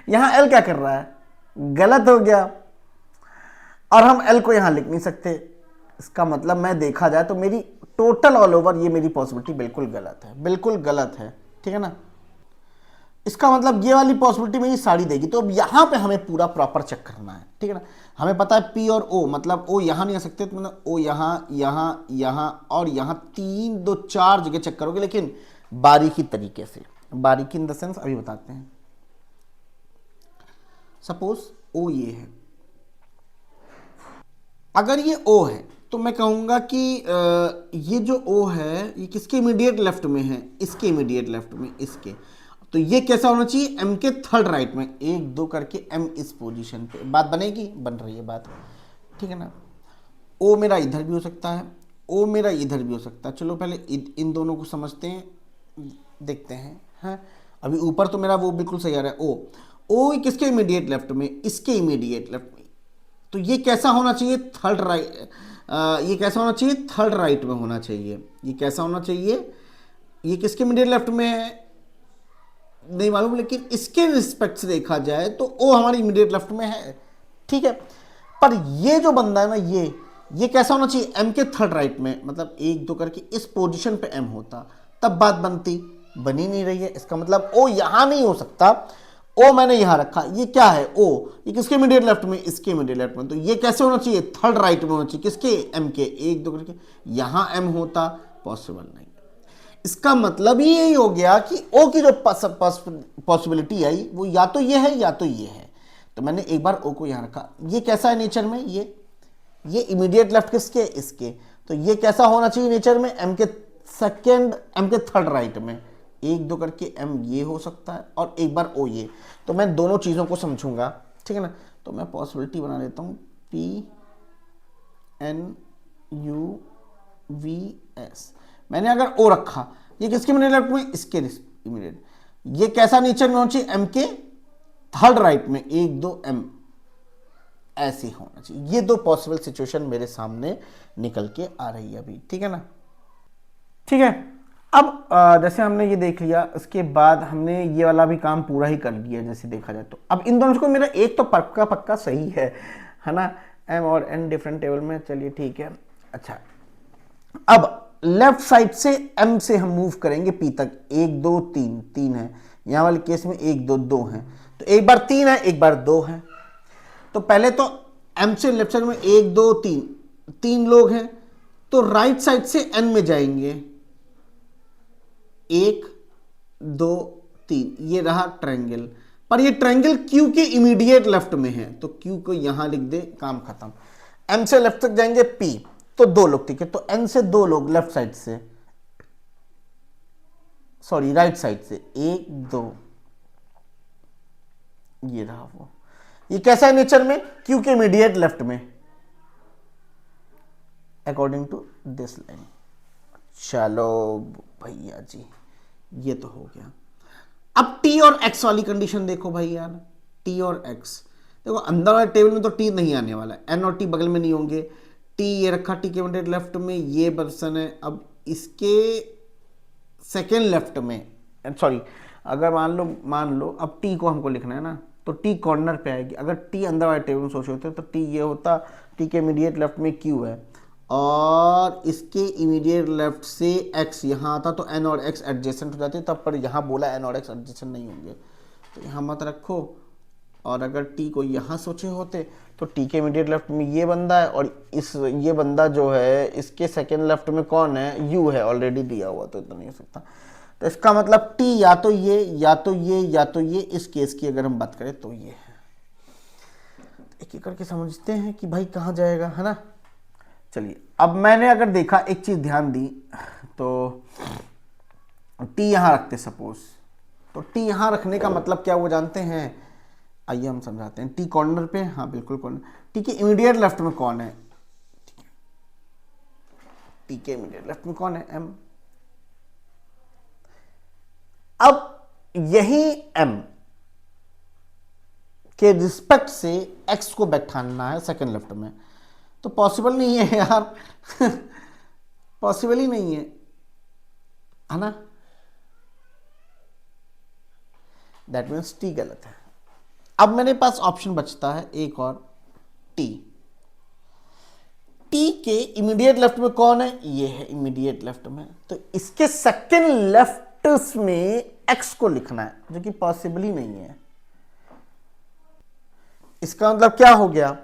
यहां एल क्या कर रहा है, गलत हो गया। और हम एल को यहां लिख नहीं सकते, इसका मतलब मैं देखा जाए तो मेरी टोटल ऑल ओवर ये मेरी पॉसिबिलिटी बिल्कुल गलत है, बिल्कुल गलत है। ठीक है ना, इसका मतलब ये वाली पॉसिबिलिटी मेरी सारी देगी। तो अब यहां पे हमें पूरा प्रॉपर चेक करना है। ठीक है ना, हमें पता है P और O, मतलब O यहां नहीं आ सकते, तो मतलब O यहां और यहां 3 2 4 जगह चेक करोगे, लेकिन बारीकी तरीके से। बारीकी इन द सेंस अभी बताते हैं। सपोज O ये है, अगर ये O है तो मैं कहूंगा कि ये जो O है ये किसके इमीडिएट लेफ्ट में है, इसके इमीडिएट लेफ्ट में, इसके। तो ये कैसा होना चाहिए, M के थर्ड राइट में, 1 2 करके M इस पोजीशन पे। बात बनेगी, बन रही है बात। ठीक है ना, O मेरा इधर भी हो सकता है, O मेरा इधर भी हो सकता है। चलो पहले इन दोनों को समझते हैं, देखते हैं। हाँ, अभी ऊपर तो मेरा वो बिल्कुल सही आ रहा है, O किसके इमीडिएट लेफ्ट में, इसके इमीडिएट लेफ्ट में। तो ये कैसा होना चाहिए, थर्ड राइट, ये कैसा होना चाहिए, थर्ड राइट में होना चाहिए। ये कैसा होना चाहिए, ये किसके इमीडिएट लेफ्ट में है नहीं मालूम, लेकिन इसके रिस्पेक्ट से देखा जाए तो ओ हमारी इमीडिएट लेफ्ट में है। ठीक है, पर ये जो बंदा है ना, ये कैसा होना चाहिए, एम के थर्ड राइट में, मतलब 1 2 करके इस पोजीशन पे एम होता, तब बात बनती, बनी नहीं रही है। इसका मतलब ओ यहां नहीं हो सकता, ओ मैंने यहां रखा, ये क्या है ओ, ये किसके इमीडिएट लेफ्ट में, इसके इमीडिएट लेफ्ट में। तो ये कैसे होना चाहिए, थर्ड राइट में होना चाहिए, किसके, एम के। 1 2 करके यहां एम होता, पॉसिबल नहीं। इसका मतलब ही यही हो गया कि ओ की जो पॉसिबिलिटी आई वो या तो ये है या तो ये है। तो मैंने एक बार ओ को यहां रखा, ये कैसा है नेचर में, ये इमीडिएट लेफ्ट किसके, इसके। तो ये कैसा होना चाहिए नेचर में, एम के सेकेंड, एम के थर्ड राइट में। 1 2 करके एम ये हो सकता है, और एक बार ओ ये। तो मैं दोनों चीजों को समझूंगा। ठीक है ना, तो मैं पॉसिबिलिटी बना लेता हूं PNUVS। मैंने अगर ओ रखा, ये किसके इमीडिएट लेफ्ट में, इसके इमीडिएट। ये कैसा नेचर में होना चाहिए, एम के थर्ड राइट में, 1 2 एम ऐसे होना चाहिए। ये दो पॉसिबल सिचुएशन मेरे सामने निकल के आ रही है अभी। ठीक है ना, ठीक है। अब जैसे हमने ये देख लिया, इसके बाद हमने ये वाला भी काम पूरा ही कर लिया जैसे देखा जाए तो। अब इन दोनों को मेरा एक तो पक्का पक्का सही है ना, एम और एन डिफरेंट टेबल में। चलिए ठीक है। अच्छा, अब लेफ्ट साइड से एम से हम मूव करेंगे पी तक, 1 2 3 3 है, यहां वाले केस में 1 2 2 है, तो एक बार 3 है, एक बार 2 है। तो पहले तो एम से लेफ्ट साइड में 1 2 3 3 लोग हैं, तो राइट साइड से एन में जाएंगे, 1 2 3, ये रहा ट्रायंगल, पर ये ट्रायंगल क्यू के इमीडिएट लेफ्ट में है, तो क्यू को यहां लिख दे, काम खत्म। एम से लेफ्ट तक जाएंगे पी, तो 2 लोग, ठीक है, तो एन से 2 लोग लेफ्ट साइड से, सॉरी राइट साइड से, 1 2, ये रहा वो। ये कैसा है नेचर में, क्यू के इमीडिएट लेफ्ट में, अकॉर्डिंग टू दिस लाइन। चलो भैया जी, ये तो हो गया। अब टी और एक्स वाली कंडीशन देखो भाई यार, टी और एक्स देखो, अंदर वाले टेबल में तो टी नहीं आने वाला है, एन और टी बगल में नहीं होंगे, टी ये रखा, टी के इमीडिएट लेफ्ट में ये पर्सन है। अब इसके सेकेंड लेफ्ट में, सॉरी, अगर मान लो अब टी को हमको लिखना है ना, तो टी कॉर्नर पे आएगी। अगर टी अंदर वाले टेबल में सोचे होते तो टी ये होता, टी के इमीडिएट लेफ्ट में क्यू है, और इसके इमीडिएट लेफ्ट से एक्स यहाँ आता, तो एन और एक्स एडजेसेंट हो जाते, तब पर यहाँ बोला एन और एक्स एडजेसेंट नहीं होंगे, तो यहाँ मत रखो। और अगर टी को यहाँ सोचे होते तो टी के इमीडिएट लेफ्ट में ये बंदा है, और ये बंदा जो है इसके सेकेंड लेफ्ट में कौन है, यू है, ऑलरेडी दिया हुआ, तो इतना नहीं हो सकता। तो इसका मतलब टी या तो ये या तो ये या तो ये, इस केस की अगर हम बात करें तो ये है। एक एक करके समझते हैं कि भाई कहाँ जाएगा, है ना। चलिए, अब मैंने अगर देखा, एक चीज ध्यान दी, तो टी यहां रखते सपोज, तो टी यहां रखने का मतलब क्या वो जानते हैं, आइए हम समझाते हैं। टी कॉर्नर पे, हाँ बिल्कुल कॉर्नर, टी के इमीडिएट लेफ्ट में कौन है, टी के इमीडिएट लेफ्ट में कौन है, एम। अब यही एम के रिस्पेक्ट से एक्स को बैठाना है सेकंड लेफ्ट में, तो पॉसिबल नहीं है यार पॉसिबल ही नहीं है ना। दैट मीन्स टी गलत है। अब मेरे पास ऑप्शन बचता है एक और, टी। टी के इमीडिएट लेफ्ट में कौन है, ये है इमीडिएट लेफ्ट में, तो इसके सेकंड लेफ्ट में एक्स को लिखना है, जो कि पॉसिबल ही नहीं है। इसका मतलब क्या हो गया,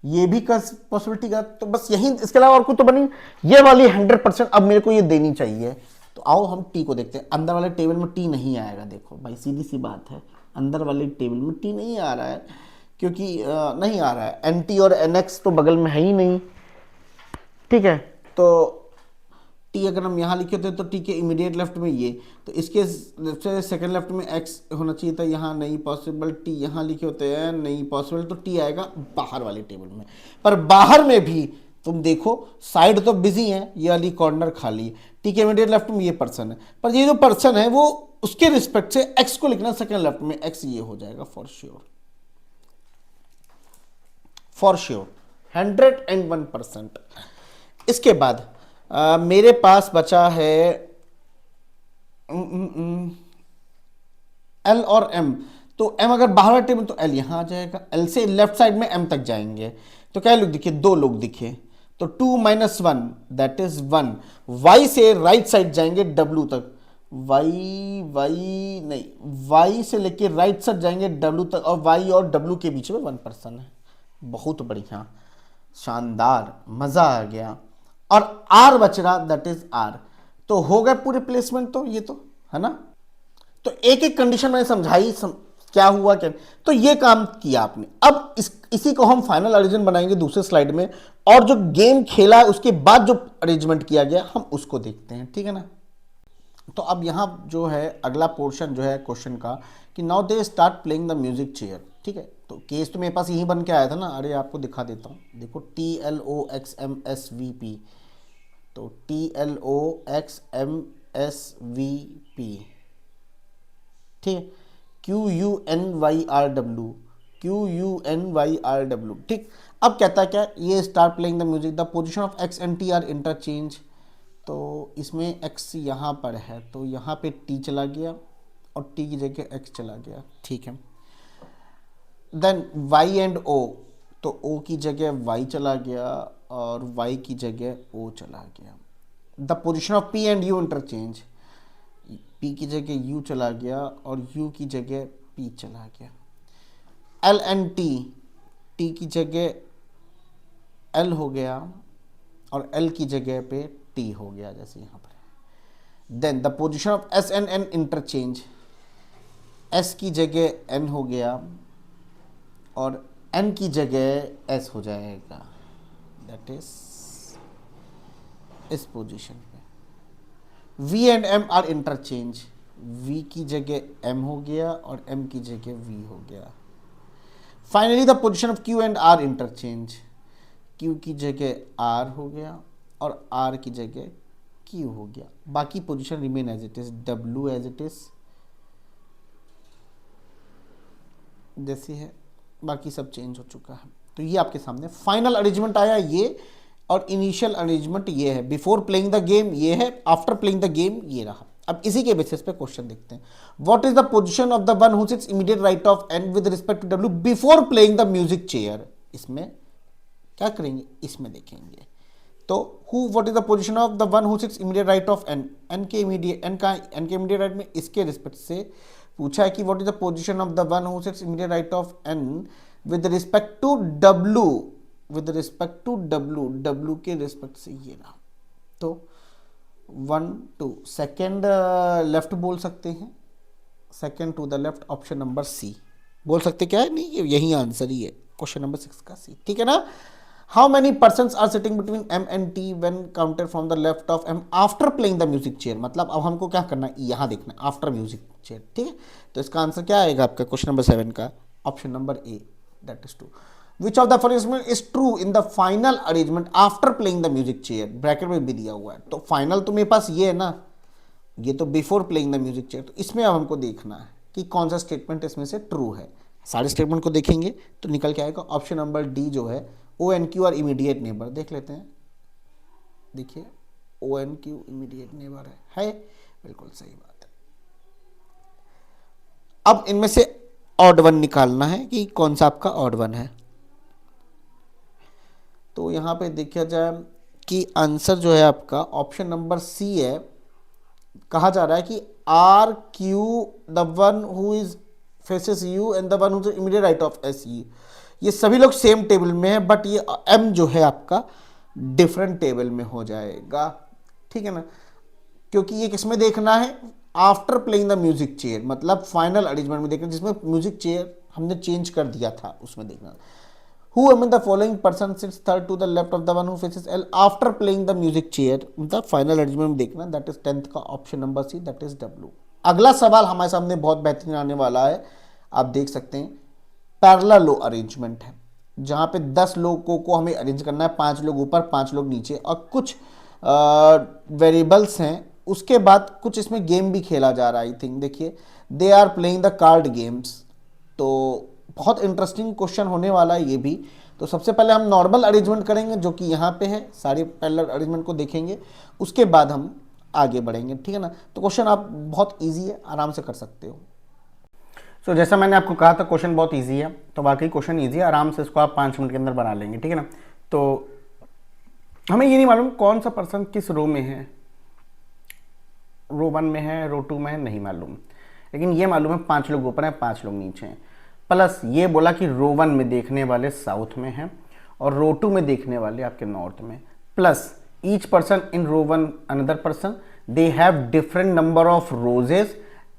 ये भी पॉसिबिलिटी का, तो बस यही, इसके अलावा और कुछ तो बनी, ये वाली 100% अब मेरे को ये देनी चाहिए। तो आओ हम टी को देखते हैं। अंदर वाले टेबल में टी नहीं आएगा, देखो भाई सीधी सी बात है, अंदर वाले टेबल में टी नहीं आ रहा है, क्योंकि नहीं आ रहा है, एन टी और एन एक्स तो बगल में है ही नहीं, ठीक है। तो टी अगर हम यहाँ लिखे थे तो टी के इमीडिएट लेफ्ट में ये, तो इसके सेकंड लेफ्ट में एक्स होना चाहिए था, यहाँ नहीं पॉसिबल। टी यहाँ लिखे होते हैं, नहीं पॉसिबल, तो टी आएगा बाहर वाले टेबल में। पर बाहर में भी तुम देखो, साइड तो बिजी है, ये वाली कॉर्नर खाली है, टी के इमीडिएट लेफ्ट में ये पर्सन है, पर ये जो पर्सन है वो उसके रिस्पेक्ट से एक्स को लिखना सेकंड लेफ्ट में, एक्स ये हो जाएगा फॉर श्योर, फॉर श्योर 101%। इसके बाद मेरे पास बचा है एल और एम। तो एम अगर बाहर टेबल तो एल यहां आ जाएगा, एल से लेफ्ट साइड में एम तक जाएंगे, तो क्या लोग दिखे, 2 लोग दिखे, तो 2 - 1 दैट इज 1। वाई से राइट साइड जाएंगे डब्ल्यू तक, वाई से लेके राइट साइड जाएंगे डब्ल्यू तक, और वाई और डब्ल्यू के बीच में 1 पर्सन है। बहुत बढ़िया, शानदार, मजा आ गया। और आर बच रहा, दैट इज आर। तो हो गए पूरे प्लेसमेंट, तो ये तो है ना। तो एक एक कंडीशन मैंने समझाई, क्या हुआ क्या, तो ये काम किया आपने। अब इसी को हम फाइनल अरेंजमेंट बनाएंगे दूसरे स्लाइड में, और जो गेम खेला है उसके बाद जो अरेंजमेंट किया गया हम उसको देखते हैं, ठीक है ना। तो अब यहाँ जो है अगला पोर्शन जो है क्वेश्चन का, कि now they start playing the music chair, ठीक है। तो केस तो मेरे पास यही बन के आया था ना, अरे आपको दिखा देता हूँ, देखो TLOXMSVP, तो TLOXMSVP, ठीक है, QUNYRW, ठीक। अब कहता है क्या, ये start playing the music, the position of x and T R interchange. तो इसमें x यहाँ पर है, तो यहाँ पे t चला गया और t की जगह x चला गया, ठीक है। देन y एंड o, तो o की जगह y चला गया और y की जगह o चला गया। The position of p and u interchange, p की जगह u चला गया और u की जगह p चला गया। l एंड t, t की जगह l हो गया और l की जगह पे t हो गया, जैसे यहाँ पर। Then the position of S and N interchange, S की जगह एन हो गया और एन की जगह एस हो जाएगा, दैट इज इस पोजीशन पे। V and M are interchange, V की जगह M हो गया और M की जगह V हो गया। Finally the position of Q and R interchange, Q की जगह R हो गया और R की जगह Q हो गया। बाकी position remain as it is, W as it is जैसी है, बाकी सब चेंज हो चुका है। तो ये आपके सामने फाइनल अरेंजमेंट आया ये, और इनिशियल अरेंजमेंट ये है, बिफोर प्लेइंग द गेम ये है, आफ्टर प्लेइंग द गेम ये रहा। अब इसी के बेसिस पे क्वेश्चन देखते हैं। What is the position of the one who sits immediate right of N with respect to W before playing the music chair. इसमें क्या करेंगे, इसमें देखेंगे। तो who what is the position of the one who sits immediate right of N, N के immediate right में इसके respect से पूछा है कि what is the position of the one who sits immediate right of N with respect to W, with respect to W, W के respect से ये रहा। तो 1 2 सेकेंड लेफ्ट बोल सकते हैं, second to the left, option number C बोल सकते। क्या है, नहीं यही आंसर ही है क्वेश्चन नंबर 6 का, सी, ठीक है ना। How many persons are sitting between M and T when counted from the left of M after playing the music chair. मतलब अब हमको क्या करना है, यहाँ देखना है आफ्टर म्यूजिक चेयर, ठीक है। तो इसका आंसर क्या आएगा आपका क्वेश्चन नंबर 7 का, option number A, that is true. Which of the following is true in the final arrangement after playing the music chair? Bracket में भी दिया हुआ है। तो फाइनल तो मेरे पास ये है ना, ये तो before playing the music chair. तो इसमें अब हमको देखना है कि कौन सा स्टेटमेंट इसमें से ट्रू है। सारे स्टेटमेंट को देखेंगे तो निकल के आएगा ऑप्शन नंबर डी जो है, O N Q are immediate neighbour. देख लेते हैं, देखिए O N Q immediate neighbour है बिल्कुल सही बात है। अब इनमें से ऑड वन निकालना है कि कौन सा आपका ऑड वन है। तो यहाँ पे देखा जाए कि आंसर जो है आपका ऑप्शन नंबर सी है। कहा जा रहा है कि R Q the one who is faces U and the one who is immediate right of S U, ये सभी लोग सेम टेबल में है, बट ये एम जो है आपका डिफरेंट टेबल में हो जाएगा, ठीक है ना। क्योंकि ये किसमें देखना है, after playing the music chair, मतलब फाइनल अरेंजमेंट में देखना, जिसमें म्यूजिक चेयर हमने चेंज कर दिया था उसमें देखना। Who among the following person sits third to the left of the one who faces L after playing the music chair? मतलब फाइनल अरेंजमेंट में देखना, दैट इज 10th का option number C, that is W. अगला सवाल हमारे सामने बहुत बेहतरीन आने वाला है, आप देख सकते हैं। पैरेलल लो अरेंजमेंट है, जहां पे 10 लोगों को हमें अरेंज करना है, 5 लोग ऊपर 5 लोग नीचे, और कुछ वेरिएबल्स हैं। उसके बाद कुछ इसमें गेम भी खेला जा रहा है, आई थिंक। देखिए they are playing the card games. तो बहुत इंटरेस्टिंग क्वेश्चन होने वाला है ये भी। तो सबसे पहले हम नॉर्मल अरेंजमेंट करेंगे जो कि यहाँ पे है, सारे पैरेलल अरेंजमेंट को देखेंगे, उसके बाद हम आगे बढ़ेंगे, ठीक है ना। तो क्वेश्चन आप बहुत इजी है, आराम से कर सकते हो। सो जैसा मैंने आपको कहा था क्वेश्चन बहुत इजी है, तो वाकई क्वेश्चन इजी है, आराम से इसको आप 5 मिनट के अंदर बना लेंगे, ठीक है ना। तो हमें ये नहीं मालूम कौन सा पर्सन किस रो में है, रो 1 में है, रो 2 में है, नहीं मालूम, लेकिन ये मालूम है 5 लोग ऊपर हैं 5 लोग नीचे हैं। प्लस ये बोला कि रो 1 में देखने वाले साउथ में हैं और रो 2 में देखने वाले आपके नॉर्थ में। Plus each person in row 1 another person, they have different number of roses,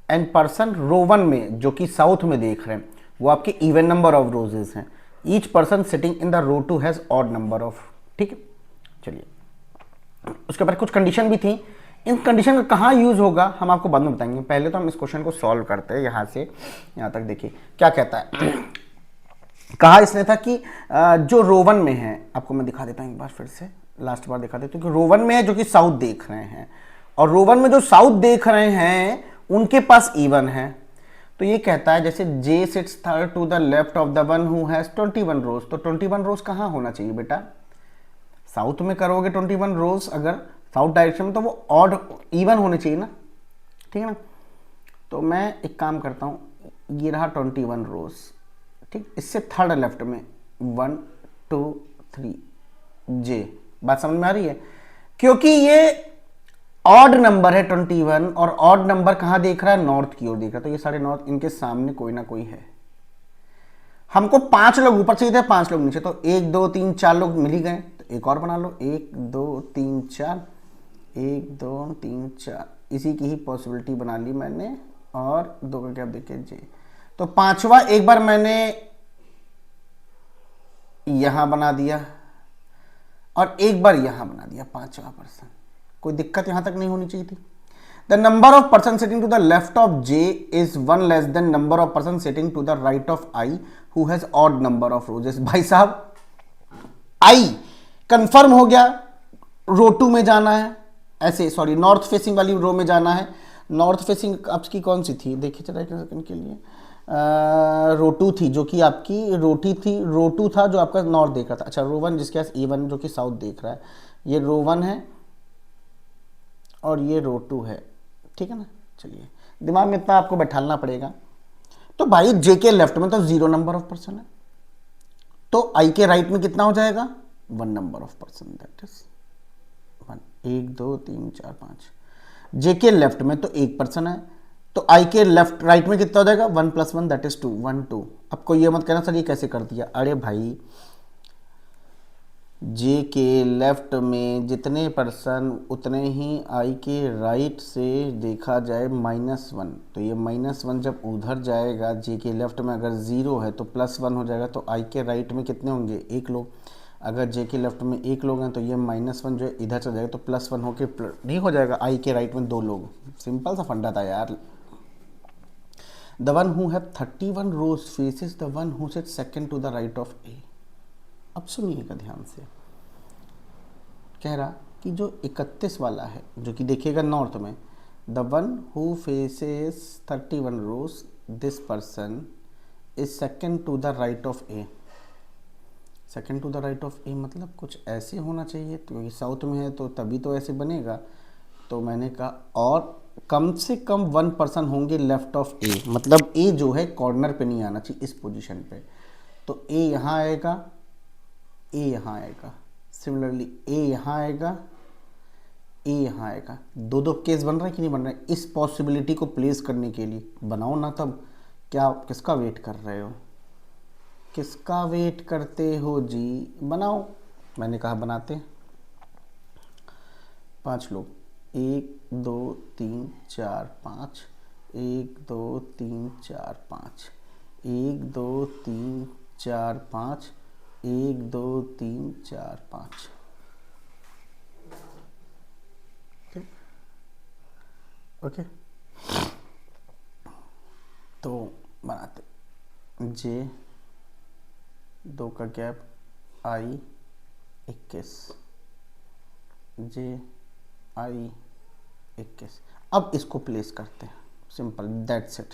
and person row 1 में जो कि साउथ में देख रहे हैं वो आपके इवन नंबर ऑफ रोजेज हैं। Each person sitting in the row 2 has odd number of, ठीक है। चलिए उसके बाद कुछ कंडीशन भी थी, इन कंडीशन का कहाँ यूज होगा हम आपको बाद में बताएंगे। पहले तो हम इस क्वेश्चन को सॉल्व करते हैं, यहाँ से यहाँ तक देखिए क्या कहता है। कहा इसने था कि जो रो 1 में है, आपको मैं दिखा देता हूँ एक बार फिर से, लास्ट बार दिखा देता हूँ कि रो 1 में है जो कि साउथ देख रहे हैं, और रो 1 में जो साउथ देख रहे हैं उनके पास इवन है। तो ये कहता है जैसे J sits third to the left of the one who has 21 rose, तो 21 रोज कहाँ होना चाहिए बेटा, साउथ में करोगे 21 रोज अगर साउथ डायरेक्शन में, तो वो ऑड इवन होने चाहिए ना, ठीक है ना। तो मैं एक काम करता हूँ, ये रहा 21 रोज, ठीक, इससे थर्ड लेफ्ट में 1 2 3 जे, बात समझ में आ रही है। क्योंकि ये ऑड नंबर है 21, और ऑड नंबर कहाँ देख रहा है, नॉर्थ की ओर देख रहा है, तो ये सारे नॉर्थ, इनके सामने कोई ना कोई है। हमको 5 लोग ऊपर चाहिए थे, 5 लोग नीचे, तो 1 2 3 4 लोग मिल ही गए, तो एक और बना लो, 1 2 3 4, 1 2 3 4, इसी की ही पॉसिबिलिटी बना ली मैंने, और 2 का गैप देखिए जे। तो 5वां एक बार मैंने यहां बना दिया और एक बार यहां बना दिया, 5वां पर्सन। कोई दिक्कत यहां तक नहीं होनी चाहिए थी। The number of person sitting to the left of J is 1 less than number of person sitting to the right of I who has odd number of roses. भाई साहब आई कंफर्म हो गया, रो 2 में जाना है, ऐसे सॉरी नॉर्थ फेसिंग वाली रो में जाना है। नॉर्थ फेसिंग आपकी कौन सी थी, देखिए चला एक सेकंड के लिए, रो 2 थी जो कि आपकी रोटी थी, रो 2 था जो आपका नॉर्थ देख रहा था। अच्छा रो 1 जिसके पास E1 जो कि साउथ देख रहा है, ये रो 1 है और ये रो 2 है, ठीक है ना। चलिए दिमाग में इतना आपको बैठालना पड़ेगा। तो भाई जे के लेफ्ट में तो 0 नंबर ऑफ पर्सन है, तो आई के राइट में कितना हो जाएगा, 1 number of person, that is 1, 1 2 3 4 5। जे के लेफ्ट में तो 1 पर्सन है, तो आई के लेफ्ट राइट में कितना हो जाएगा, 1 + 1 दैट इज 2, 1 2। अब कोई ये मत कहना सर ये कैसे कर दिया, अरे भाई जे के लेफ्ट में जितने पर्सन उतने ही आई के राइट से देखा जाए -1, तो ये -1 जब उधर जाएगा, जे के लेफ्ट में अगर 0 है तो +1 हो जाएगा, तो आई के राइट में कितने होंगे, 1 लोग। अगर जे के लेफ्ट में 1 लोग हैं तो ये -1 जो है इधर चल जाएगा, तो +1 होके नहीं हो जाएगा, आई के राइट में 2 लोग। सिंपल सा फंडा था यार। The one who have 31 rose faces the one who sits second to the right of A. अब सुनिएगा ध्यान से, कह रहा कि जो 31 वाला है जो कि देखिएगा नॉर्थ में, the one who faces 31 rose this person is second to the right of A. Second to the right of A मतलब कुछ ऐसे होना चाहिए, क्योंकि साउथ में है तो तभी तो ऐसे बनेगा। तो मैंने कहा और कम से कम 1 पर्सन होंगे लेफ्ट ऑफ ए, मतलब ए जो है कॉर्नर पे नहीं आना चाहिए, इस पोजीशन पे। तो ए यहाँ आएगा, ए यहाँ आएगा, सिमिलरली ए यहाँ आएगा, ए यहाँ आएगा। 2 केस बन रहा है कि नहीं बन रहा है, इस पॉसिबिलिटी को प्लेस करने के लिए बनाओ ना। तब क्या किसका वेट कर रहे हो, किसका वेट करते हो जी, बनाओ। मैंने कहा बनाते। 5 लोग, 1 2 3 4 5, 1 2 3 4 5, 1 2 3 4 5, 1 2 3 4 5। ओके, तो बनाते जे 2 का गैप आई 21, जे आई 21। अब इसको प्लेस करते हैं, सिंपल दैट्स इट।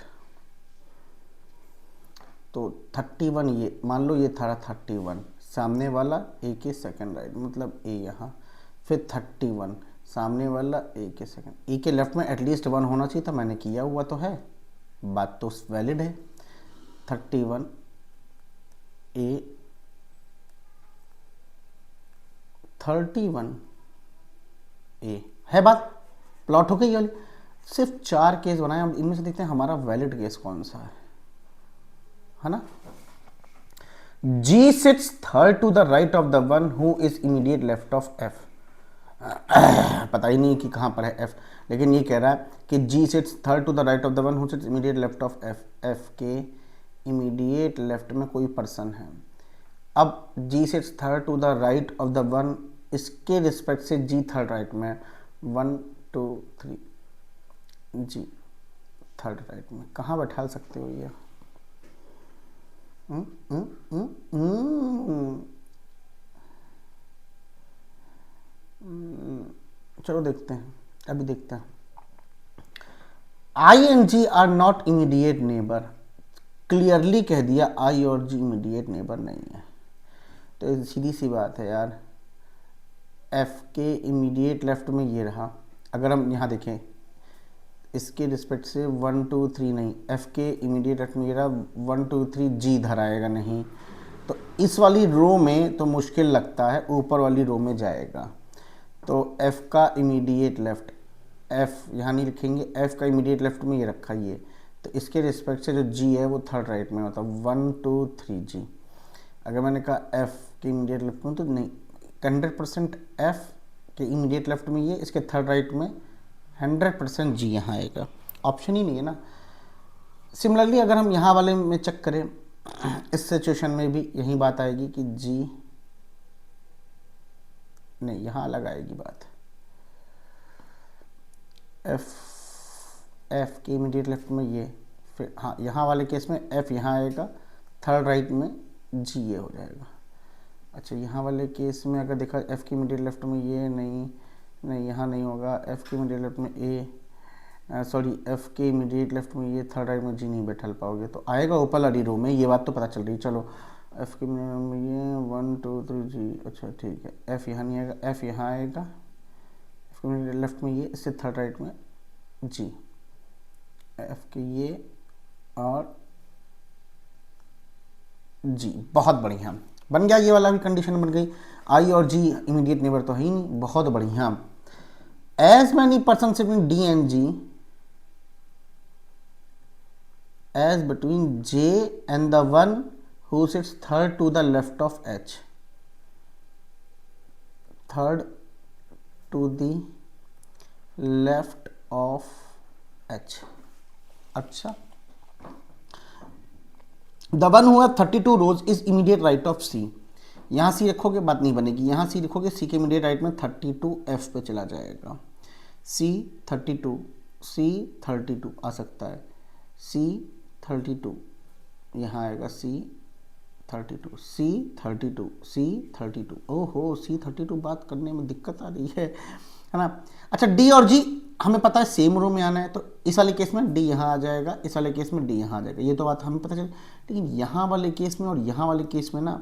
तो 31 ये मान लो, ये था 31 सामने वाला ए के सेकंड राइट, मतलब ए यहाँ, फिर 31 सामने वाला ए के सेकंड, ए के लेफ्ट में एटलीस्ट 1 होना चाहिए था, मैंने किया हुआ तो है, बात तो वैलिड है। 31 ए 31 ए है, बात प्लॉट हो गई वाली। सिर्फ 4 केस बनाए, हम इनमें से देखते हैं हमारा वैलिड केस कौन सा है ना। G sits third to the right of the one who is immediate left of F। पता ही नहीं कि कहाँ पर है F, लेकिन ये कह रहा है कि G sits third to the right of the one who sits immediate left of F। F के immediate left में कोई पर्सन है। अब G sits third to the right of the one, इसके रिस्पेक्ट से G थर्ड राइट में, 1 2 3, G third right में कहाँ बैठा सकते हो ये? चलो देखते हैं, अभी देखते हैं। I and G are not immediate neighbour, clearly कह दिया आई और जी इमीडिएट नेबर नहीं है। तो सीधी सी बात है यार, एफ के इमीडिएट लेफ्ट में ये रहा। अगर हम यहाँ देखें इसके रिस्पेक्ट से 1 2 3 नहीं, एफ के इमीडिएट लेफ्ट में ये रहा 1 2 3, जी इधर आएगा नहीं, तो इस वाली रो में तो मुश्किल लगता है, ऊपर वाली रो में जाएगा। तो एफ का इमीडिएट लेफ्ट, एफ यहाँ नहीं लिखेंगे, एफ का इमीडिएट लेफ्ट में ये रखा ये, तो इसके रिस्पेक्ट से जो जी है वो थर्ड राइट में होता है, 1 2 3 जी। अगर मैंने कहा एफ के इमीडिएट लेफ्ट में, तो नहीं 100% एफ के इमीडिएट लेफ्ट में ये, इसके थर्ड राइट में 100% जी यहाँ आएगा, ऑप्शन ही नहीं है ना। सिमिलरली अगर हम यहाँ वाले में चेक करें, इस सिचुएशन में भी यही बात आएगी कि जी, नहीं यहाँ अलग आएगी बात, एफ के इमीडिएट लेफ्ट में ये, फिर हाँ यहाँ वाले केस में एफ यहाँ आएगा, थर्ड राइट में जी ये हो जाएगा। अच्छा यहाँ वाले केस में अगर देखा एफ के इमीडिएट लेफ्ट में ये नहीं यहाँ नहीं होगा, एफ के इमीडिएट लेफ्ट में ए, सॉरी एफ के इमीडिएट लेफ्ट में ये, थर्ड राइट में जी नहीं बैठल पाओगे, तो आएगा ऊपर वाली रो में, ये बात तो पता चल रही है। चलो एफ के में ये 1 2 3 जी, अच्छा ठीक है, एफ यहाँ नहीं आएगा, एफ यहाँ आएगा, एफ के इमीडिएट लेफ्ट में ये, इससे थर्ड राइट में जी, एफ के ये और जी, बहुत बढ़िया बन गया, ये वाला भी कंडीशन बन गई। आई और जी इमीडिएट नेबर तो है ही नहीं, बहुत बढ़िया। As many person sitting D and G as between J and the one who sits third to the left of H, third to the left of H. अच्छा, the one who 32 rose is immediate right of C, यहाँ C रखोगे बात नहीं बनेगी, यहाँ सी लिखोगे, सी के immediate right में 32 एफ पे चला जाएगा, सी 32, सी 32 आ सकता है, सी 32 यहाँ आएगा, सी 32, सी 32, सी 32, ओहो सी 32 बात करने में दिक्कत आ रही है ना। अच्छा डी और जी हमें पता है सेम रो में आना है, तो इस वाले केस में डी यहाँ आ जाएगा, इस वाले केस में डी यहाँ आ जाएगा, ये तो बात हमें पता चली। लेकिन यहाँ वाले केस में और यहाँ वाले केस में ना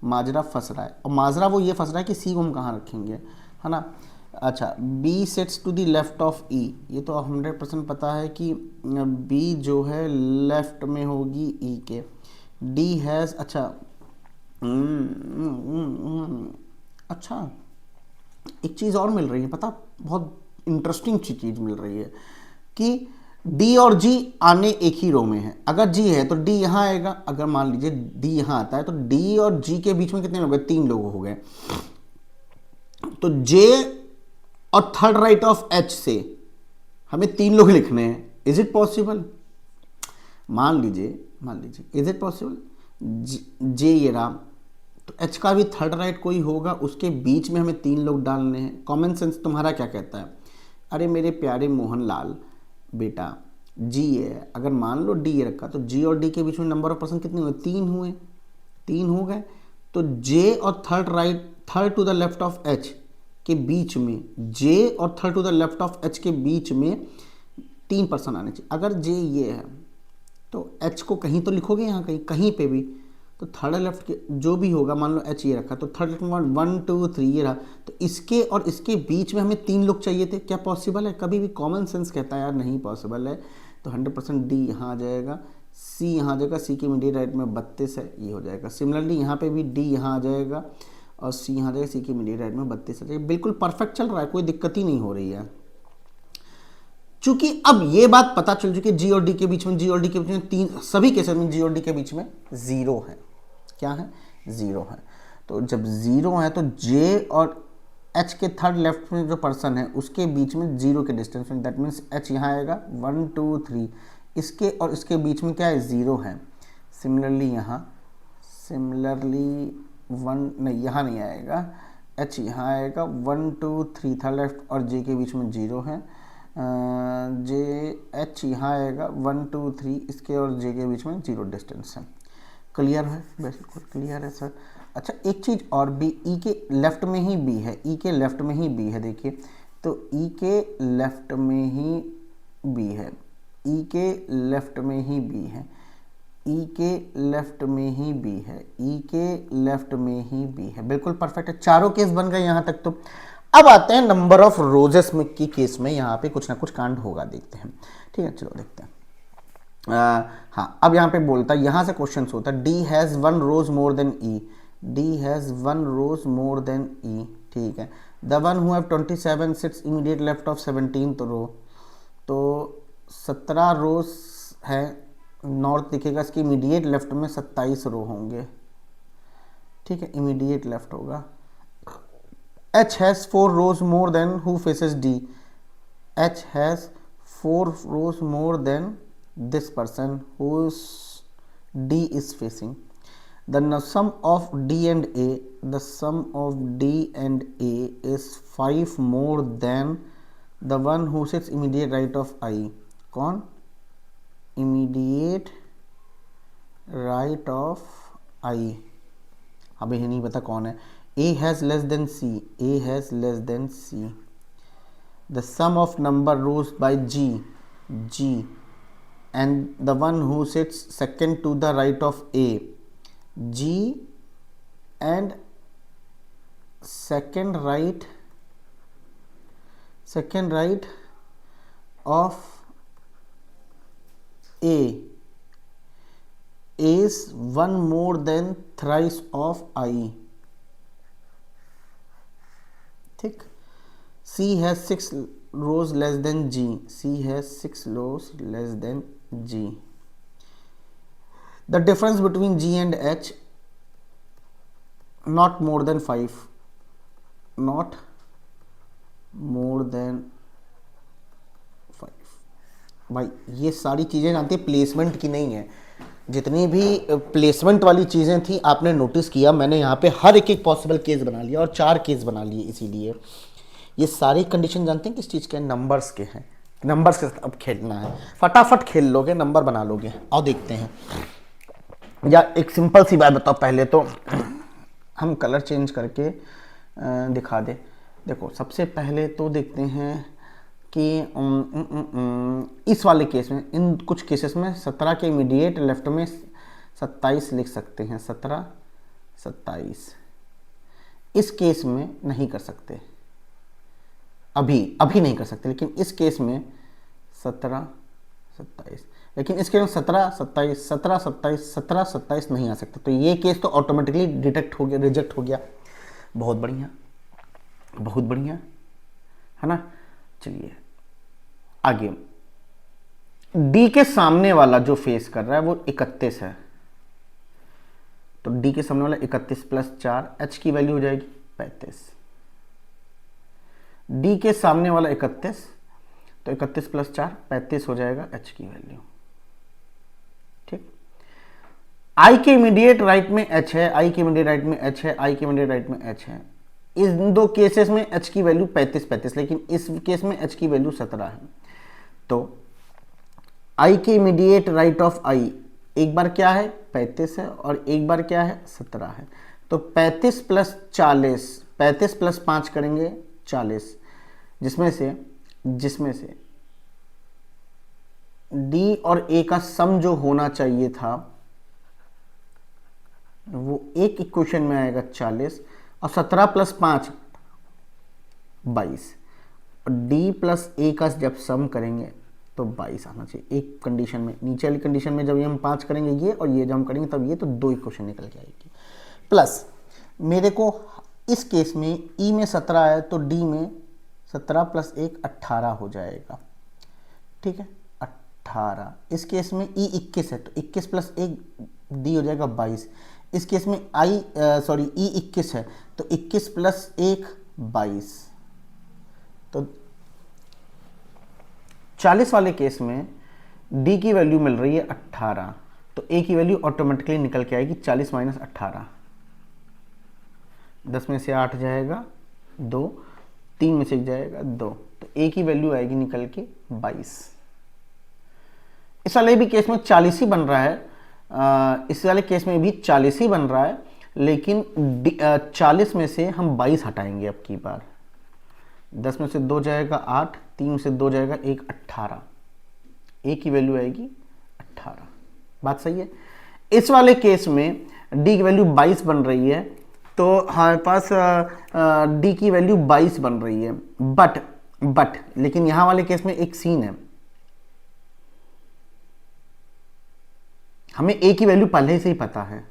माजरा फंस रहा है, और माजरा वो ये फंस रहा है कि सी को हम कहाँ रखेंगे, है ना। अच्छा B sets to the left of E, ये तो 100% पता है कि बी जो है लेफ्ट में होगी ई के। डी हैज़, अच्छा अच्छा एक चीज़ और मिल रही है पता, बहुत इंटरेस्टिंग चीज़ मिल रही है कि डी और जी आने एक ही रो में है। अगर जी है तो डी यहाँ आएगा, अगर मान लीजिए डी यहाँ आता है तो डी और जी के बीच में कितने लोग हैं, 3 लोग हो गए, तो जे और थर्ड राइट ऑफ एच से हमें 3 लोग लिखने हैं। इज इट पॉसिबल, मान लीजिए इज इट पॉसिबल, जे ये रहा, तो एच का भी थर्ड राइट कोई होगा, उसके बीच में हमें 3 लोग डालने हैं। कॉमन सेंस तुम्हारा क्या कहता है, अरे मेरे प्यारे मोहनलाल बेटा जी है, अगर मान लो डी ये रखा, तो जी और डी के बीच में नंबर ऑफ पर्सन कितने हुए, 3 हो गए, तो जे और third to the left of H के बीच में, जे और third to the left of H के बीच में 3 पर्सन आने चाहिए। अगर जे ये है तो एच को कहीं तो लिखोगे, यहाँ कहीं पे भी, तो थर्ड लेफ्ट के जो भी होगा, मान लो एच ये रखा, तो थर्ड लेफ्ट में 1 2 3 ये रहा, तो इसके और इसके बीच में हमें 3 लोग चाहिए थे। क्या पॉसिबल है, कभी भी कॉमन सेंस कहता है यार नहीं पॉसिबल है, तो 100% डी यहाँ आ जाएगा, सी यहाँ आ जाएगा, सी के इमीडिएट राइट में 32 है, ये हो जाएगा। सिमिलरली यहाँ पे भी डी यहाँ आ जाएगा और सी यहाँ आ जाएगा, सी के इमीडिएट राइट में 32 आ जाएगा। बिल्कुल परफेक्ट चल रहा है, कोई दिक्कत ही नहीं हो रही है। चूंकि अब ये बात पता चल चुकी है जी और डी के बीच में, जी और डी के बीच में 3, सभी केसेस में जी और डी के बीच में 0 है। क्या है, 0 है। तो जब 0 है तो जे और एच के थर्ड लेफ्ट में जो पर्सन है उसके बीच में 0 के डिस्टेंस में, दैट मीन्स एच यहाँ आएगा 1 2 3, इसके और इसके बीच में क्या है, 0 है। सिमिलरली यहाँ 1 नहीं, यहाँ नहीं आएगा, एच यहाँ आएगा 1 2 3, थर्ड लेफ्ट और जे के बीच में 0 है, जे एच यहाँ आएगा 1 2 3, इसके और जे के बीच में 0 डिस्टेंस है। क्लियर है, बिल्कुल क्लियर है सर। अच्छा एक चीज़ और भी, ई के लेफ्ट में ही बी है, ई के लेफ्ट में ही बी है, देखिए तो ई के लेफ्ट में ही बी है, ई के लेफ्ट में ही बी है, ई के लेफ्ट में ही बी है, ई के लेफ्ट में ही बी है, बिल्कुल परफेक्ट है। चारों केस बन गए यहाँ तक। तो अब आते हैं नंबर ऑफ रोजेस में की केस में, यहाँ पे कुछ ना कुछ कांड होगा, देखते हैं। ठीक है, चलो देखते हैं। हाँ, अब यहाँ पे बोलता है, यहाँ से क्वेश्चन होता है, D has 1 rose more than E, D has 1 rose more than E, ठीक है। The one who have 27 sits immediate left of 17th row, तो 17 रोज है, नॉर्थ दिखेगा, इसके इमीडिएट लेफ्ट में 27 रो होंगे, ठीक है, इमीडिएट लेफ्ट होगा। H has 4 rows more than who faces D, H has 4 rows more than this person whose D is facing. The sum of D and A, the sum of D and A is 5 more than the one who sits immediate right of I. कौन? Immediate right of I. अभी ये नहीं पता कौन है. A has less than C. A has less than C. The sum of number rows by G, and the one who sits second to the right of A, G and second right of A is one more than thrice of I. ठीक. C has 6 rows less than G. C has 6 rows less than G. The difference between G and H not more than 5. Not more than 5. भाई ये सारी चीज़ें जानते हैं, placement की नहीं है. जितनी भी प्लेसमेंट वाली चीज़ें थी आपने नोटिस किया, मैंने यहाँ पे हर एक पॉसिबल केस बना लिया और 4 केस बना लिए. इसीलिए ये सारी कंडीशन जानते हैं किस चीज़ के हैं? नंबर्स के हैं. नंबर्स के साथ अब खेलना है, फटाफट खेल लोगे, नंबर बना लोगे. आओ देखते हैं. या एक सिंपल सी बात बताओ, पहले तो हम कलर चेंज करके दिखा दे. देखो सबसे पहले तो देखते हैं कि इस वाले केस में, इन कुछ केसेस में 17 के इमीडिएट लेफ्ट में 27 लिख सकते हैं. 17 27. इस केस में नहीं कर सकते, अभी नहीं कर सकते. लेकिन इस केस में 17 27, लेकिन इस केस में 17 27 17 27 17 27 नहीं आ सकता. तो ये केस तो ऑटोमेटिकली डिटेक्ट हो गया, रिजेक्ट हो गया. बहुत बढ़िया, बहुत बढ़िया, है ना. चलिए आगे. डी के सामने वाला जो फेस कर रहा है वो 31 है. तो डी के सामने वाला 31 प्लस 4, एच की वैल्यू हो जाएगी 35. डी के सामने वाला 31, तो 31 प्लस 4 35 हो जाएगा एच की वैल्यू. ठीक. आई के इमीडिएट राइट में एच है, आई के इमीडिएट राइट में एच है, आई के इमीडिएट राइट में एच है. इन दो केसेस में एच की वैल्यू 35, लेकिन इस केस में एच की वैल्यू 17 है. तो आई के इमीडिएट राइट ऑफ आई एक बार क्या है 35 है और एक बार क्या है 17 है. तो 35 प्लस 40, 35 प्लस 5 करेंगे 40, जिसमें से डी और ए का सम जो होना चाहिए था वो एक इक्वेशन में आएगा 40, और 17 प्लस 5 22, और डी प्लस ए का जब सम करेंगे तो 22 आना चाहिए एक कंडीशन में. नीचे वाली कंडीशन में जब ये हम 5 करेंगे ये और ये जब हम करेंगे तब ये, तो 2 इक्वेशन निकल के आएगी. प्लस मेरे को इस केस में ई में 17 है तो डी में 17 प्लस 1 18 हो जाएगा. ठीक है 18. इस केस में ई 21 है तो 21 प्लस 1 डी हो जाएगा 22. इस केस में ई 21 है तो 21 प्लस 1 22. तो 40 वाले केस में डी की वैल्यू मिल रही है 18, तो ए की वैल्यू ऑटोमेटिकली निकल के आएगी 40 माइनस 18. 10 में से 8 जाएगा 2, 3 में से 1 जाएगा 2, तो ए की वैल्यू आएगी निकल के 22. इस वाले भी केस में 40 ही बन रहा है, इस वाले केस में भी 40 ही बन रहा है, लेकिन 40 में से हम 22 हटाएंगे अब की बार. 10 में से 2 जाएगा 8, 3 में से 2 जाएगा 1, 18. ए की वैल्यू आएगी 18. बात सही है. इस वाले केस में डी की वैल्यू 22 बन रही है, तो हमारे पास डी की वैल्यू 22 बन रही है. बट लेकिन यहां वाले केस में एक सीन है, हमें ए की वैल्यू पहले से ही पता है.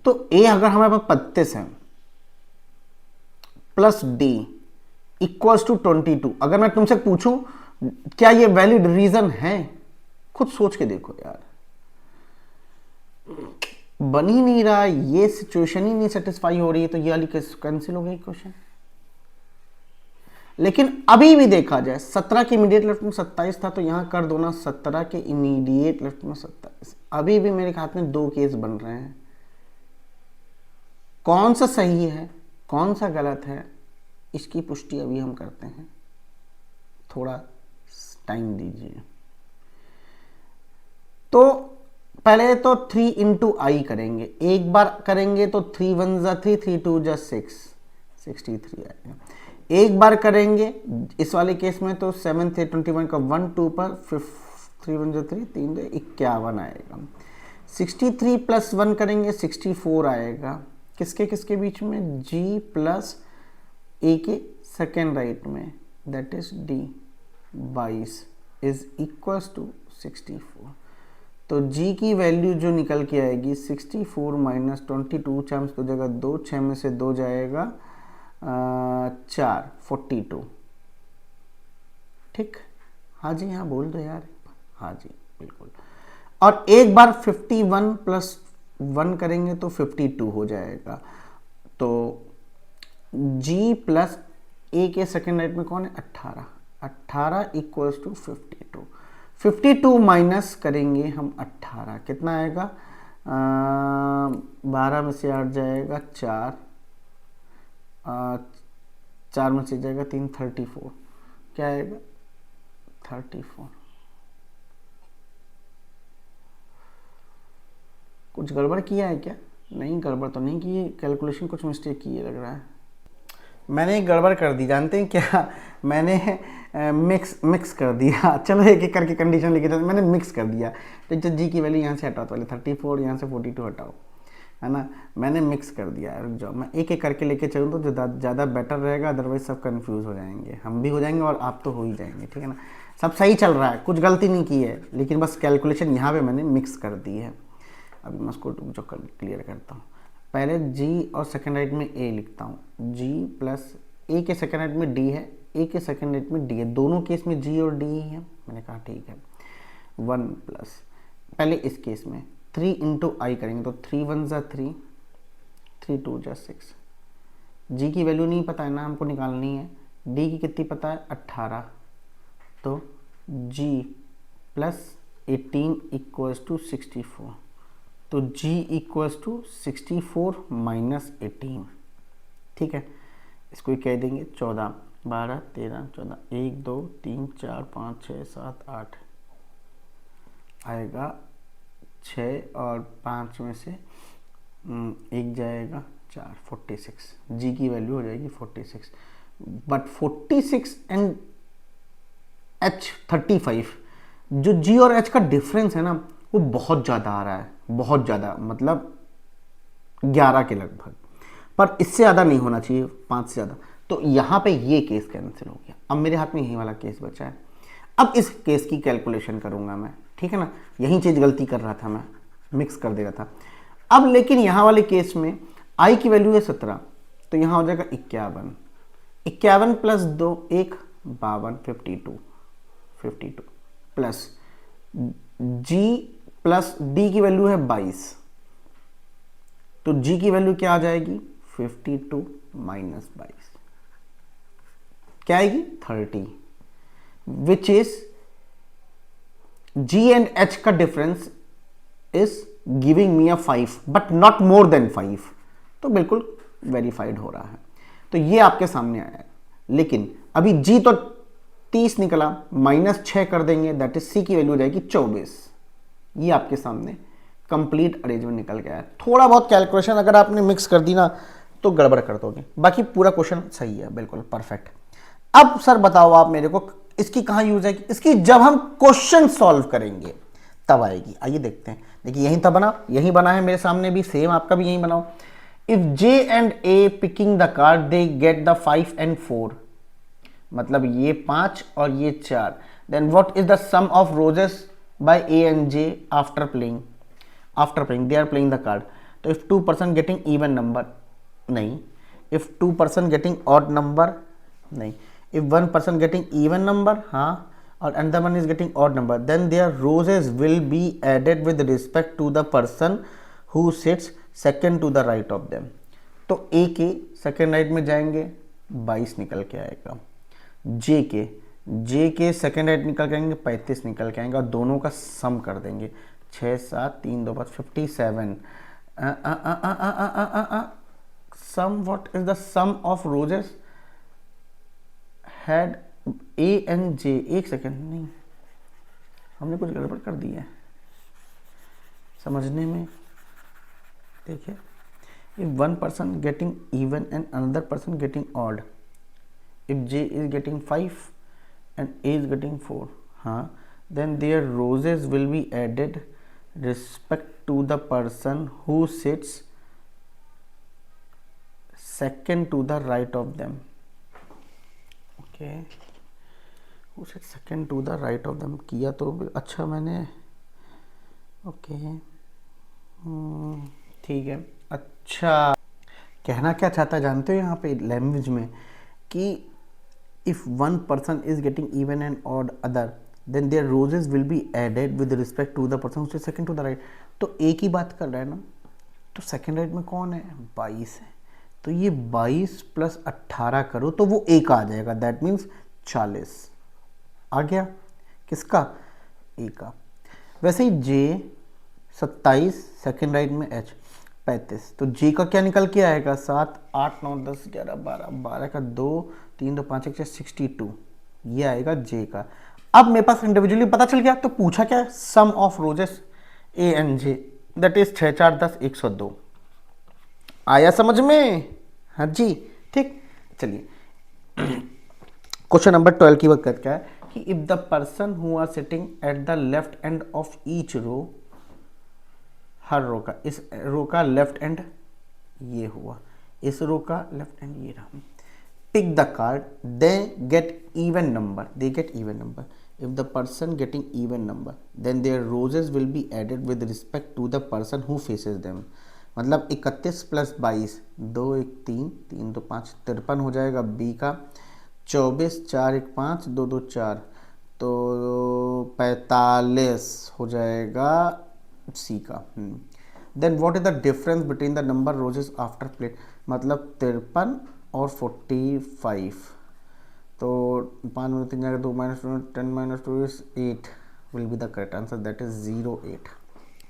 तो ए अगर हमारे पास 35 है प्लस डी इक्वल्स टू 22, अगर मैं तुमसे पूछूं क्या ये वैलिड रीजन है, खुद सोच के देखो यार. बन ही नहीं रहा, ये सिचुएशन ही नहीं सेटिस्फाई हो रही है, तो ये वाली कैंसिल हो गई क्वेश्चन. लेकिन अभी भी देखा जाए 17 के इमीडिएट लेफ्ट में 27 था, तो यहाँ कर दो ना 17 के इमीडिएट लेफ्ट में 27। अभी भी मेरे हाथ में 2 केस बन रहे हैं, कौन सा सही है कौन सा गलत है इसकी पुष्टि अभी हम करते हैं, थोड़ा टाइम दीजिए। तो पहले तो 3 इंटू आई करेंगे, एक बार करेंगे तो 3 1 जा 3, 3 2 जा 6, 63 आएगा। एक बार करेंगे इस वाले केस में तो 7 थे 21 का 1 2 पर 3 1 जा 3, 3 2 51 आएगा। 63 प्लस 1 करेंगे 64 आएगा, किसके किसके बीच में, जी प्लस ए के सेकेंड राइट में, that is D 22 is equals to 64। तो g की वैल्यू जो निकल के आएगी 64 माइनस 22, 6 में से 2 जाएगा 2, 6 में से 2 जाएगा 4, 42। ठीक, हाँ जी हाँ बोल दो यार, हाँ जी बिल्कुल। और एक बार 51 प्लस 1 करेंगे तो 52 हो जाएगा। तो g प्लस a के सेकेंड राइट में कौन है, 18, 18 इक्वल्स टू 52। 52 माइनस करेंगे हम 18, कितना आएगा, 12 में से 8 जाएगा 4, 4 में से जाएगा 3, 34, क्या आएगा 34। कुछ गड़बड़ किया है क्या, नहीं गड़बड़ तो नहीं की है, कैलकुलेशन कुछ मिस्टेक की है लग रहा है। मैंने एक गड़बड़ कर दी, जानते हैं क्या, मैंने मिक्स कर दिया। चलो एक एक करके कंडीशन लिखी था, मैंने मिक्स कर दिया। तो जी की वैल्यू यहाँ से हटाओ, पहले 34 यहाँ से 42 हटाओ, है ना, मैंने मिक्स कर दिया। रुक जाओ, मैं एक एक करके लेके चलूँ तो ज़्यादा बेटर रहेगा, अदरवाइज सब कंफ्यूज हो जाएंगे, हम भी हो जाएंगे और आप तो हो ही जाएंगे, ठीक है ना। सब सही चल रहा है, कुछ गलती नहीं की है, लेकिन बस कैलकुलेशन यहाँ पे मैंने मिक्स कर दी है। अभी मैं उसको जो क्लियर करता हूँ, पहले जी और सेकेंड राइट में ए लिखता हूँ, जी प्लस ए के सेकेंड राइट में डी है, ए के सेकेंड राइट में डी है, दोनों केस में जी और डी ही है। मैंने कहा ठीक है, 1 प्लस पहले इस केस में 3 इंटू आई करेंगे तो 3 1 जा 3, 3 2 जा 6। जी की वैल्यू नहीं पता है ना, हमको निकालनी है। डी की कितनी पता है, 18, तो जी प्लस 18 इक्वल्स टू 64। तो g इक्वल्स टू 64 माइनस 18, ठीक है। इसको कह देंगे 14, 12, 13, 14, 1 2 3 4 5 6 7 8 आएगा 6 और 5 में से 1 जाएगा 4, 46। g की वैल्यू हो जाएगी 46। बट 46 एंड h 35, जो g और h का डिफरेंस है ना वो बहुत ज़्यादा आ रहा है, बहुत ज़्यादा, मतलब 11 के लगभग, पर इससे ज़्यादा नहीं होना चाहिए, 5 से ज़्यादा। तो यहाँ पे ये केस कैंसिल हो गया, अब मेरे हाथ में यही वाला केस बचा है। अब इस केस की कैलकुलेशन करूँगा मैं, ठीक है ना, यही चीज़ गलती कर रहा था मैं, मिक्स कर दे रहा था। अब लेकिन यहाँ वाले केस में आई की वैल्यू है 17, तो यहाँ हो जाएगा 51, 51 प्लस 2 1 52, 52 प्लस जी प्लस डी की वैल्यू है 22, तो जी की वैल्यू क्या आ जाएगी 52 माइनस 22, क्या आएगी 30, which is G and H का difference is giving me a 5 but not more than 5, तो बिल्कुल वेरीफाइड हो रहा है। तो ये आपके सामने आया है, लेकिन अभी जी तो 30 निकला, माइनस 6 कर देंगे, दैट इज सी की वैल्यू हो जाएगी 24। ये आपके सामने कंप्लीट अरेंजमेंट निकल गया है। थोड़ा बहुत कैलकुलेशन अगर आपने मिक्स कर दी ना तो गड़बड़ कर दोगे, बाकी पूरा क्वेश्चन सही है, बिल्कुल परफेक्ट। अब सर बताओ आप मेरे को इसकी कहाँ यूज है, इसकी जब हम क्वेश्चन सॉल्व करेंगे तब आएगी। आइए देखते हैं, देखिए यहीं तब बना, यही बना है मेरे सामने भी, सेम आपका भी यही बनाओ। If J and A picking the card they get the 5 and 4, मतलब ये 5 और ये 4, then what is the sum of roses by A and J after playing they are playing the card. तो if 2 person getting even number, नहीं। If 2 person getting odd number, नहीं। If 1 person getting even number, हाँ, और another one is getting odd number, then their roses will be added with respect to the person who sits second to the right of them। तो A के second right में जाएंगे 22 निकल के आएगा, जे के सेकेंड राइट निकल के आएंगे 35 निकल के आएंगे और दोनों का सम कर देंगे 6 7 3 2 5 57 sum what is the sum of roses had A and J. एक सेकेंड, नहीं हमने कुछ गड़बड़ कर दी है समझने में। देखिए if one person getting even and another person getting odd, if J is getting 5 and A is getting 4, हाँ, then their roses will be added respect to the person who sits second to the right of them. Okay, who sits second to the right of them किया तो अच्छा मैंने, okay ठीक है। अच्छा कहना क्या चाहता है जानते हो यहाँ पे लैंग्वेज में कि if one person is getting even and odd other then there rows will be added with respect to the person who second to the right. तो एक ही बात कर रहा है ना, तो सेकंड राइट में कौन है 22 है, तो ये 22 प्लस 18 करो तो वो एक आ जाएगा, दैट मीन्स 40 आ गया किसका ए का। वैसे ही जे 27 सेकंड राइट में एच 35, तो जे का क्या निकल के आएगा 7 8 9 10 11 12 12 का 2 3 2 5 1 62, ये आएगा जे का। अब मेरे पास इंडिविजुअली पता चल गया, तो पूछा क्या sum of roses A and J that is 6 4 10 102। आया समझ में? हाँ जी ठीक। चलिए क्वेश्चन नंबर 12 की बात करके है कि if the person who are sitting at the left end of each row, हर रो का, इस रो का लेफ्ट एंड ये हुआ, इस रो का लेफ्ट एंड ये रहा, pick the card they get even number, they get even number. If the person getting even number then there rows will be added with respect to the person who faces them. मतलब 31 plus 22 2 1 3 3 2 5 53 हो जाएगा B का, 24 4 1 5 2 2 4 तो 45 हो जाएगा C का। Then what is the difference between the number rows after plate, मतलब 53 और 45, तो 5 में 3 जाएगा 2 minus 2 10 minus 2 is 8 will be the correct answer, that is 08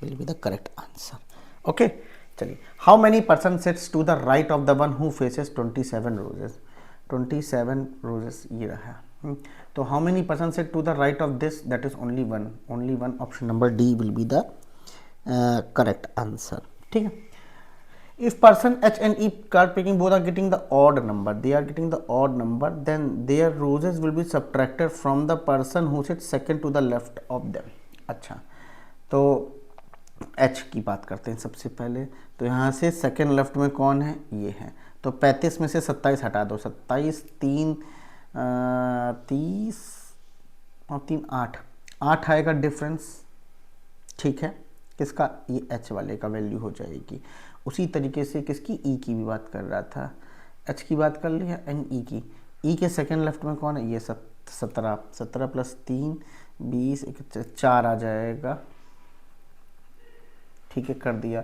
will be the correct answer. Okay चलिए, how many person sits to the right of the one who faces 27 roses, 27 roses ये रहा। तो how many person sit to the right of this, that is only one, option number D will be the correct answer. ठीक है, if person H and E card picking both are getting the odd number, they are getting the odd number, then there rows will be subtracted from the person who sit second to the left of them. अच्छा तो H की बात करते हैं सबसे पहले, तो यहाँ से सेकंड लेफ्ट में कौन है, ये है, तो 35 में से 27 हटा दो, 27 3 30 और 3 8 आएगा डिफरेंस। ठीक है, किसका, ये एच वाले का वैल्यू हो जाएगी। उसी तरीके से किसकी, ई की भी बात कर रहा था, एच की बात कर लिया एंड ई की। ई के सेकंड लेफ्ट में कौन है, ये 17 प्लस 3 20 4 आ जाएगा। ठीक है, कर दिया।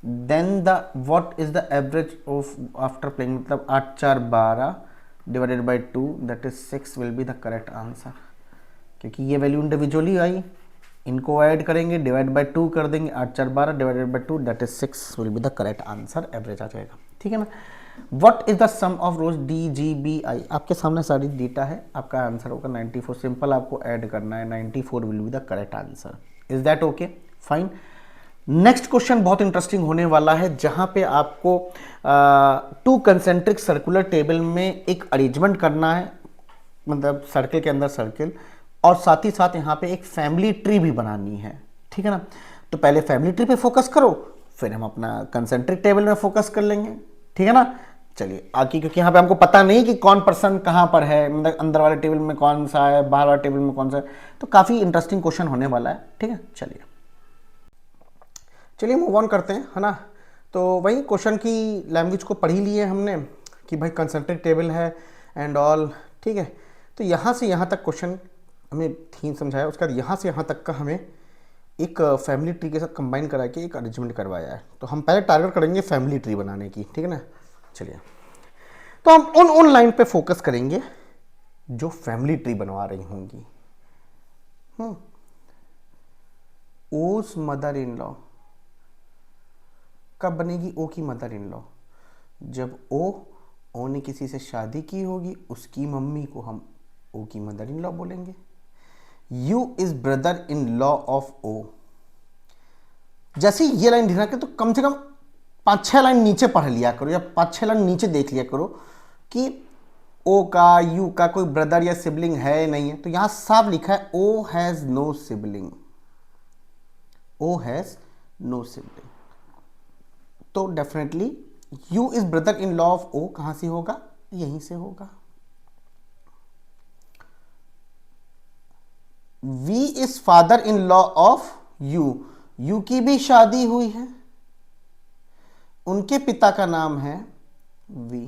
Then the what is the average of after playing, मतलब 8 4 12 divided by 2 that is 6 will be the correct answer, क्योंकि ये वैल्यू इंडिविजुअली आई, इनको ऐड करेंगे डिवाइड बाय 2 कर देंगे, 8 4 12 divided by 2 that is 6 will be the correct answer, average आ जाएगा। ठीक है ना। What is the sum of rose D G B I, आपके सामने सारी डेटा है, आपका आंसर होगा 94, सिंपल आपको ऐड करना है, 94 will be the correct answer. Is that okay, fine. Next question बहुत इंटरेस्टिंग होने वाला है, जहां पे आपको 2 कंसेंट्रिक सर्कुलर टेबल में एक अरेंजमेंट करना है, मतलब सर्कल के अंदर सर्कल, और साथ ही साथ यहाँ पे एक फैमिली ट्री भी बनानी है। ठीक है ना, तो पहले फैमिली ट्री पे फोकस करो, फिर हम अपना कंसेंट्रिक टेबल में फोकस कर लेंगे। ठीक है ना, चलिए आगे, क्योंकि यहाँ पे हमको पता नहीं कि कौन पर्सन कहाँ पर है, मतलब अंदर वाले टेबल में कौन सा है, बाहर वाले टेबल में कौन सा है, तो काफ़ी इंटरेस्टिंग क्वेश्चन होने वाला है। ठीक है, चलिए मूव ऑन करते हैं, है ना। तो वही क्वेश्चन की लैंग्वेज को पढ़ ही लिए हमने कि भाई कंसेंट्रिक टेबल है एंड ऑल। ठीक है, तो यहाँ से यहाँ तक क्वेश्चन हमें थीम समझाया, उसके बाद यहाँ से यहाँ तक का हमें एक फैमिली ट्री के साथ कंबाइन करा के एक अरेंजमेंट करवाया है। तो हम पहले टारगेट करेंगे फैमिली ट्री बनाने की। ठीक है ना, चलिए तो हम उन लाइन पे फोकस करेंगे जो फैमिली ट्री बनवा रही होंगी। ओस मदर इन लॉ कब बनेगी? ओ की मदर इन लॉ जब ओ ने किसी से शादी की होगी, उसकी मम्मी को हम ओ की मदर इन लॉ बोलेंगे। U is brother in law of O. जैसे ये लाइन लिखना तो कम से कम 5-6 लाइन नीचे पढ़ लिया करो या 5-6 लाइन नीचे देख लिया करो कि ओ का यू का कोई ब्रदर या सिबलिंग है नहीं है। तो यहां साफ लिखा है O has no sibling, O has no sibling. तो definitely U is brother in law of O कहां से होगा? यहीं से होगा। V is father in law of U, U की भी शादी हुई है, उनके पिता का नाम है V,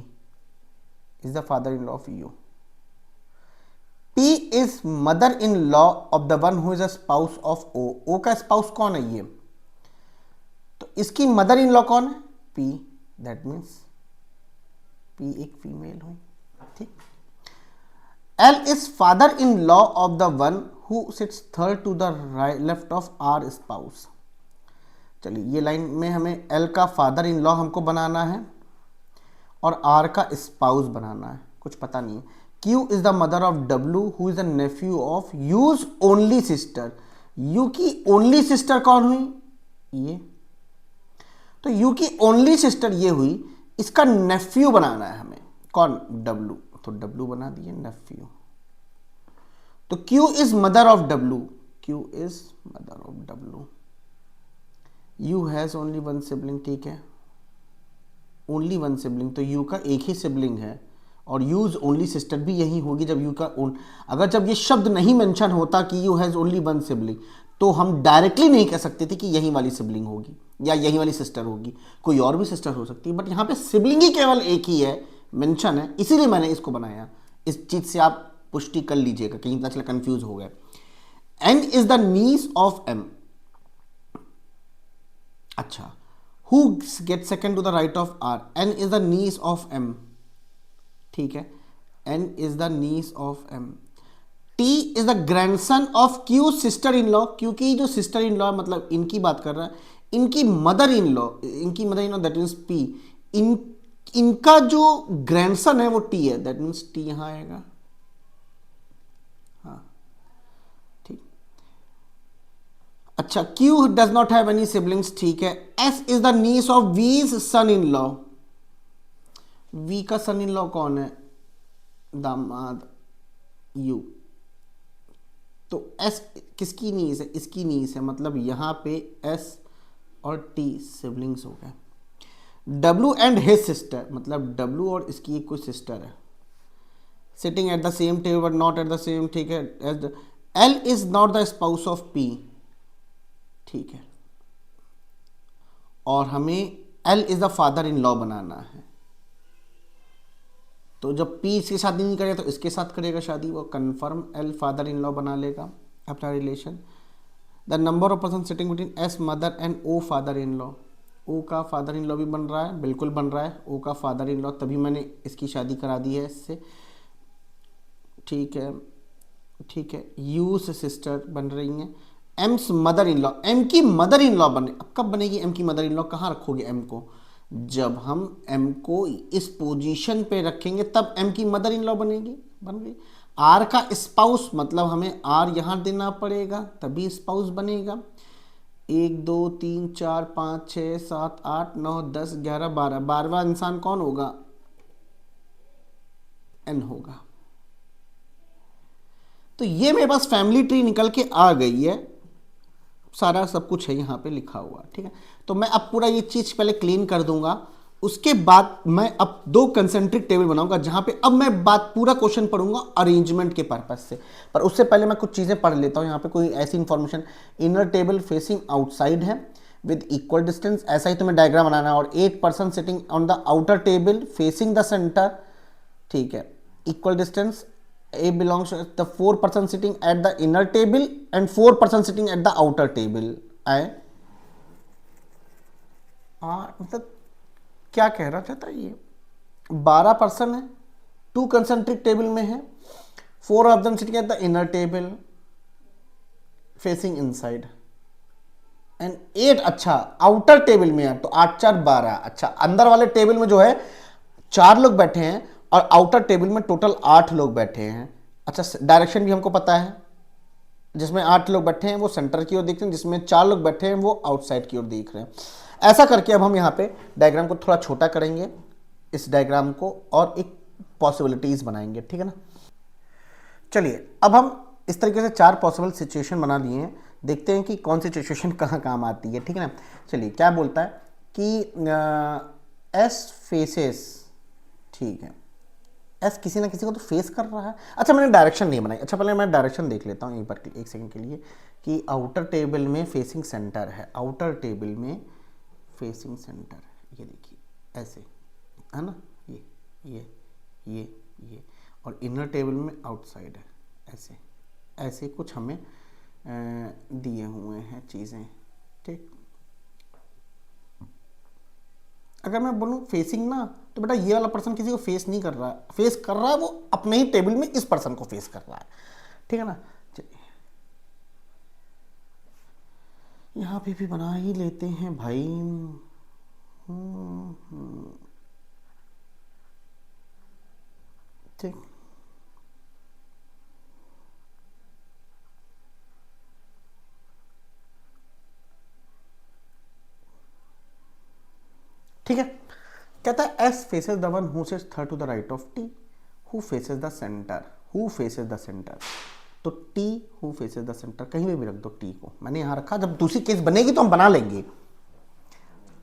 is the father in law of U. P is mother in law of the one who is a spouse of O, O का स्पाउस कौन है? ये तो इसकी मदर इन लॉ कौन है? पी, दैट मीन्स पी एक female हुई, ठीक। L is father in law of the one who sits third to the left of R spouse. चलिए ये लाइन में हमें एल का फादर इन लॉ हमको बनाना है और आर का स्पाउस बनाना है, कुछ पता नहीं है। Q is the mother of W who is the Neiphiu of use only sister, you की ओनली सिस्टर कौन हुई? ये, तो यू की ओनली सिस्टर ये हुई, इसका नेफ्यू बनाना है हमें, कौन? डब्ल्यू, तो डब्ल्यू बना दिए नेफ्यू। तो Q is mother of W, Q is mother of W. You has only one sibling, ठीक है, ओनली वन सिबलिंग, तो यू का एक ही सिबलिंग है और यूज ओनली सिस्टर भी यही होगी जब यू का अगर जब ये शब्द नहीं मेंशन होता कि you has only one sibling तो हम डायरेक्टली नहीं कह सकते थे कि यही वाली सिबलिंग होगी या यही वाली सिस्टर होगी, कोई और भी सिस्टर हो सकती है, बट यहाँ पे सिबलिंग ही केवल एक ही है, मेंशन है, इसीलिए मैंने इसको बनाया। इस चीज से आप पुष्टि कर लीजिएगा, कहीं पता चला कंफ्यूज हो गए। N is the niece of M, अच्छा, who get second to the right of R, N is the niece of M, ठीक है, N is the niece of M. T is the grandson of Q sister in law, क्योंकि जो sister in law मतलब इनकी बात कर रहा है, इनकी mother in law that means P, इनका जो ग्रैंडसन है वो टी है, दैट मीन्स टी यहां आएगा, हाँ ठीक। अच्छा, Q does not have any siblings, ठीक है। S is the niece of W's son in law, we का सन इन लॉ कौन है? दामाद यू, तो एस किसकी नीस है? इसकी नीस है, मतलब यहां पे एस और टी सिबलिंग्स हो गए। डब्ल्यू एंड हिज सिस्टर, मतलब डब्ल्यू और इसकी एक कोई सिस्टर है, sitting at the same table but not at the same, ठीक है। L is not the spouse of P, ठीक है, और हमें L is the father in law बनाना है, तो जब पी इसकी शादी नहीं करेगा तो इसके साथ करेगा शादी, वो confirm L father in law बना लेगा अपना relation. The number of person sitting between S mother and O father in law, O का फादर इन लॉ भी बन रहा है, बिल्कुल बन रहा है, ओ का फादर इन लॉ, तभी मैंने इसकी शादी करा दी है इससे, ठीक है ठीक है। यू से सिस्टर बन रही हैं। M's mother in law, M की मदर इन लॉ बने, अब कब बनेगी एम की मदर इन लॉ? कहाँ रखोगे एम को? जब हम एम को इस पोजीशन पे रखेंगे तब एम की मदर इन लॉ बनेगी, बन गई। आर का स्पाउस, मतलब हमें आर यहां देना पड़ेगा तभी स्पाउस बनेगा। 1 2 3 4 5 6 7 8 9 10 11 12, 12वां इंसान कौन होगा? एन होगा। तो ये मेरे पास फैमिली ट्री निकल के आ गई है, सारा सब कुछ है यहाँ पे लिखा हुआ, ठीक है। तो मैं अब पूरा ये चीज पहले क्लीन कर दूंगा, उसके बाद मैं अब 2 कंसेंट्रिक टेबल बनाऊंगा जहां पे अब मैं बात पूरा क्वेश्चन पढ़ूंगा अरेंजमेंट के पर्पज से। पर उससे पहले मैं कुछ चीजें पढ़ लेता हूं। यहाँ पे कोई ऐसी information, inner table facing outside है विद इक्वल डिस्टेंस, ऐसा ही तुम्हें डायग्राम बनाना है, और 8 person sitting on the outer table facing the centre, ठीक है, equal distance. A belongs to the 4 person sitting at the inner table and 4 person sitting at the outer table. मतलब क्या कह रहा था ये? 12 पर्सन है, 2 कंसेंट्रिक टेबल में है, 4 of them sitting at the inner table facing inside and 8 अच्छा आउटर टेबल में है, तो 8 4 12। अच्छा अंदर वाले टेबल में जो है 4 लोग बैठे हैं और आउटर टेबल में टोटल 8 लोग बैठे हैं। अच्छा डायरेक्शन भी हमको पता है, जिसमें 8 लोग बैठे हैं वो सेंटर की ओर देख रहे हैं, जिसमें 4 लोग बैठे हैं वो आउटसाइड की ओर देख रहे हैं। ऐसा करके अब हम यहाँ पे डायग्राम को थोड़ा छोटा करेंगे इस डायग्राम को और एक पॉसिबिलिटीज बनाएंगे, ठीक है ना। चलिए अब हम इस तरीके से 4 पॉसिबल सिचुएशन बना लिए हैं, देखते हैं कि कौन सी सिचुएशन कहाँ काम आती है, ठीक है ना। चलिए क्या बोलता है कि एस फेसेस, ठीक है, एस किसी ना किसी को तो फेस कर रहा है। अच्छा मैंने डायरेक्शन नहीं बनाई, अच्छा पहले मैं डायरेक्शन देख लेता हूँ एक बार, एक सेकंड के लिए, कि आउटर टेबल में फेसिंग सेंटर है, आउटर टेबल में फेसिंग सेंटर है, ये देखिए ऐसे है ना, ये और इनर टेबल में आउटसाइड है, ऐसे ऐसे कुछ हमें दिए हुए हैं चीज़ें, ठीक। अगर मैं बोलूँ फेसिंग ना, तो बेटा ये वाला पर्सन किसी को फेस नहीं कर रहा है, फेस कर रहा है वो अपने ही टेबल में इस पर्सन को फेस कर रहा है, ठीक है ना। चलिए यहाँ पे भी बना ही लेते हैं भाई। ठीक, ठीक है। कहता है S faces the one who sits third to the right of T, who faces the centre, who faces the centre, तो T who faces the centre कहीं भी रख दो, टी को मैंने यहां रखा, जब दूसरी केस बनेगी तो हम बना लेंगे।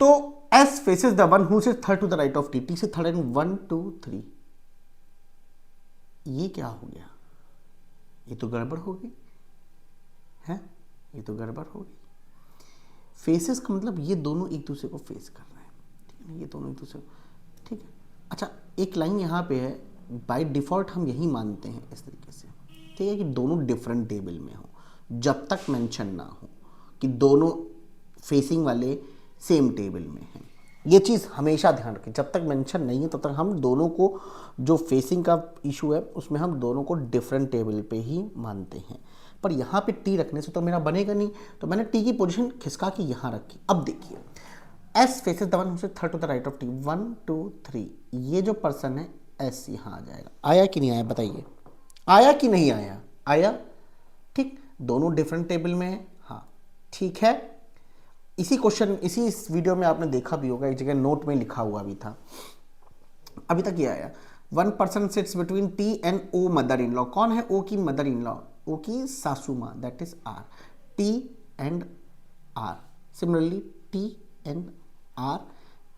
तो S faces the one who sits third to the right of T, T से थर्ड एंड 1 2 3, ये क्या हो गया, ये तो गड़बड़ हो गई है, ये तो गड़बड़ हो गई। फेसेस का मतलब ये दोनों एक दूसरे को फेस कर रहे हैं, ठीक है, ये दोनों एक दूसरे को, ठीक है। अच्छा एक लाइन यहाँ पे है, बाय डिफॉल्ट हम यही मानते हैं इस तरीके से, ठीक है, कि दोनों डिफरेंट टेबल में हो, जब तक मेंशन ना हो कि दोनों फेसिंग वाले सेम टेबल में हैं। ये चीज़ हमेशा ध्यान रखें, जब तक मेंशन नहीं है तब तक हम दोनों को, जो फेसिंग का इशू है उसमें हम दोनों को डिफरेंट टेबल पे ही मानते हैं। पर यहाँ पे टी रखने से तो मेरा बनेगा नहीं, तो मैंने टी की पोजीशन खिसका के यहाँ रखी। अब देखिए S faces the one who sits third to the right of T, 1 2 3, ये जो पर्सन है एस यहाँ आ जाएगा। आया कि नहीं आया बताइए, आया कि नहीं आया, आया, ठीक। दोनों डिफरेंट टेबल में है, हाँ ठीक है। इसी क्वेश्चन, इसी इस वीडियो में आपने देखा भी होगा, एक जगह नोट में लिखा हुआ भी था, अभी तक ये आया, 1 person sits between T and O mother in law. कौन है ओ की मदर इन लॉ, ओ की सासू माँ, that is R, T and R, similarly T and R,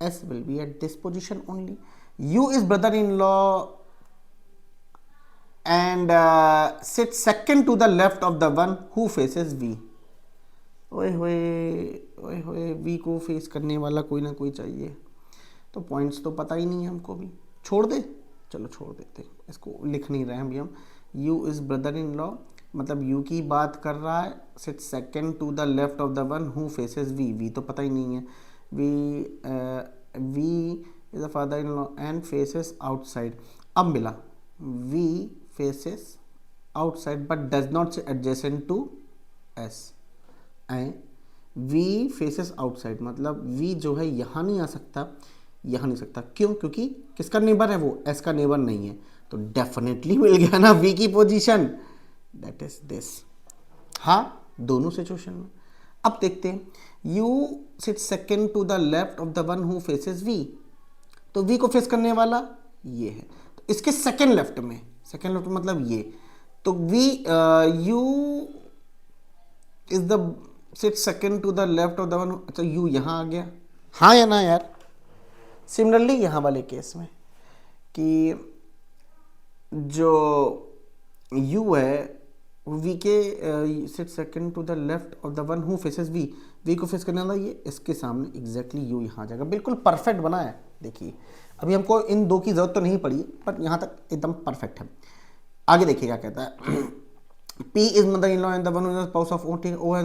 S will be at this position only. U is brother in law and sit second to the left of the one who faces V। ओए होए V को face करने वाला कोई ना कोई चाहिए, तो पॉइंट्स तो पता ही नहीं है हमको भी, छोड़ दे, चलो छोड़ देते, इसको लिख नहीं रहे हैं अभी हम। U is brother in law, मतलब U की बात कर रहा है, sit second to the left of the one who faces V, V तो पता ही नहीं है, V is the father in law and faces outside. अब मिला V faces outside but does not say adjacent to S, and V faces outside मतलब V जो है यहाँ नहीं आ सकता, यहाँ नहीं सकता, क्यों, क्योंकि किसका नेबर है वो, S का नेबर नहीं है, तो डेफिनेटली मिल गया ना V की पोजीशन, दैट इज दिस। हाँ दोनों सिचुएशन में। अब देखते हैं, U sit second to the left of the one who faces V, तो V को फेस करने वाला ये है, तो इसके सेकेंड लेफ्ट में, सेकेंड लेफ्ट मतलब ये, तो V U is the sit second to the left of the one, अच्छा U यहाँ आ गया, हाँ या ना यार। सिमिलरली यहाँ वाले केस में कि जो U है V के sit second to the left of the one who faces V, V को फेस करने वाला ये, इसके सामने एग्जैक्टली U यहाँ आ जाएगा, बिल्कुल परफेक्ट बना है। देखिए अभी हमको इन दो की जरूरत तो नहीं पड़ी, पर यहाँ तक एकदम परफेक्ट है। आगे देखिए क्या कहता है, P is mother in law and the one who is spouse of O, ठीक है, O है,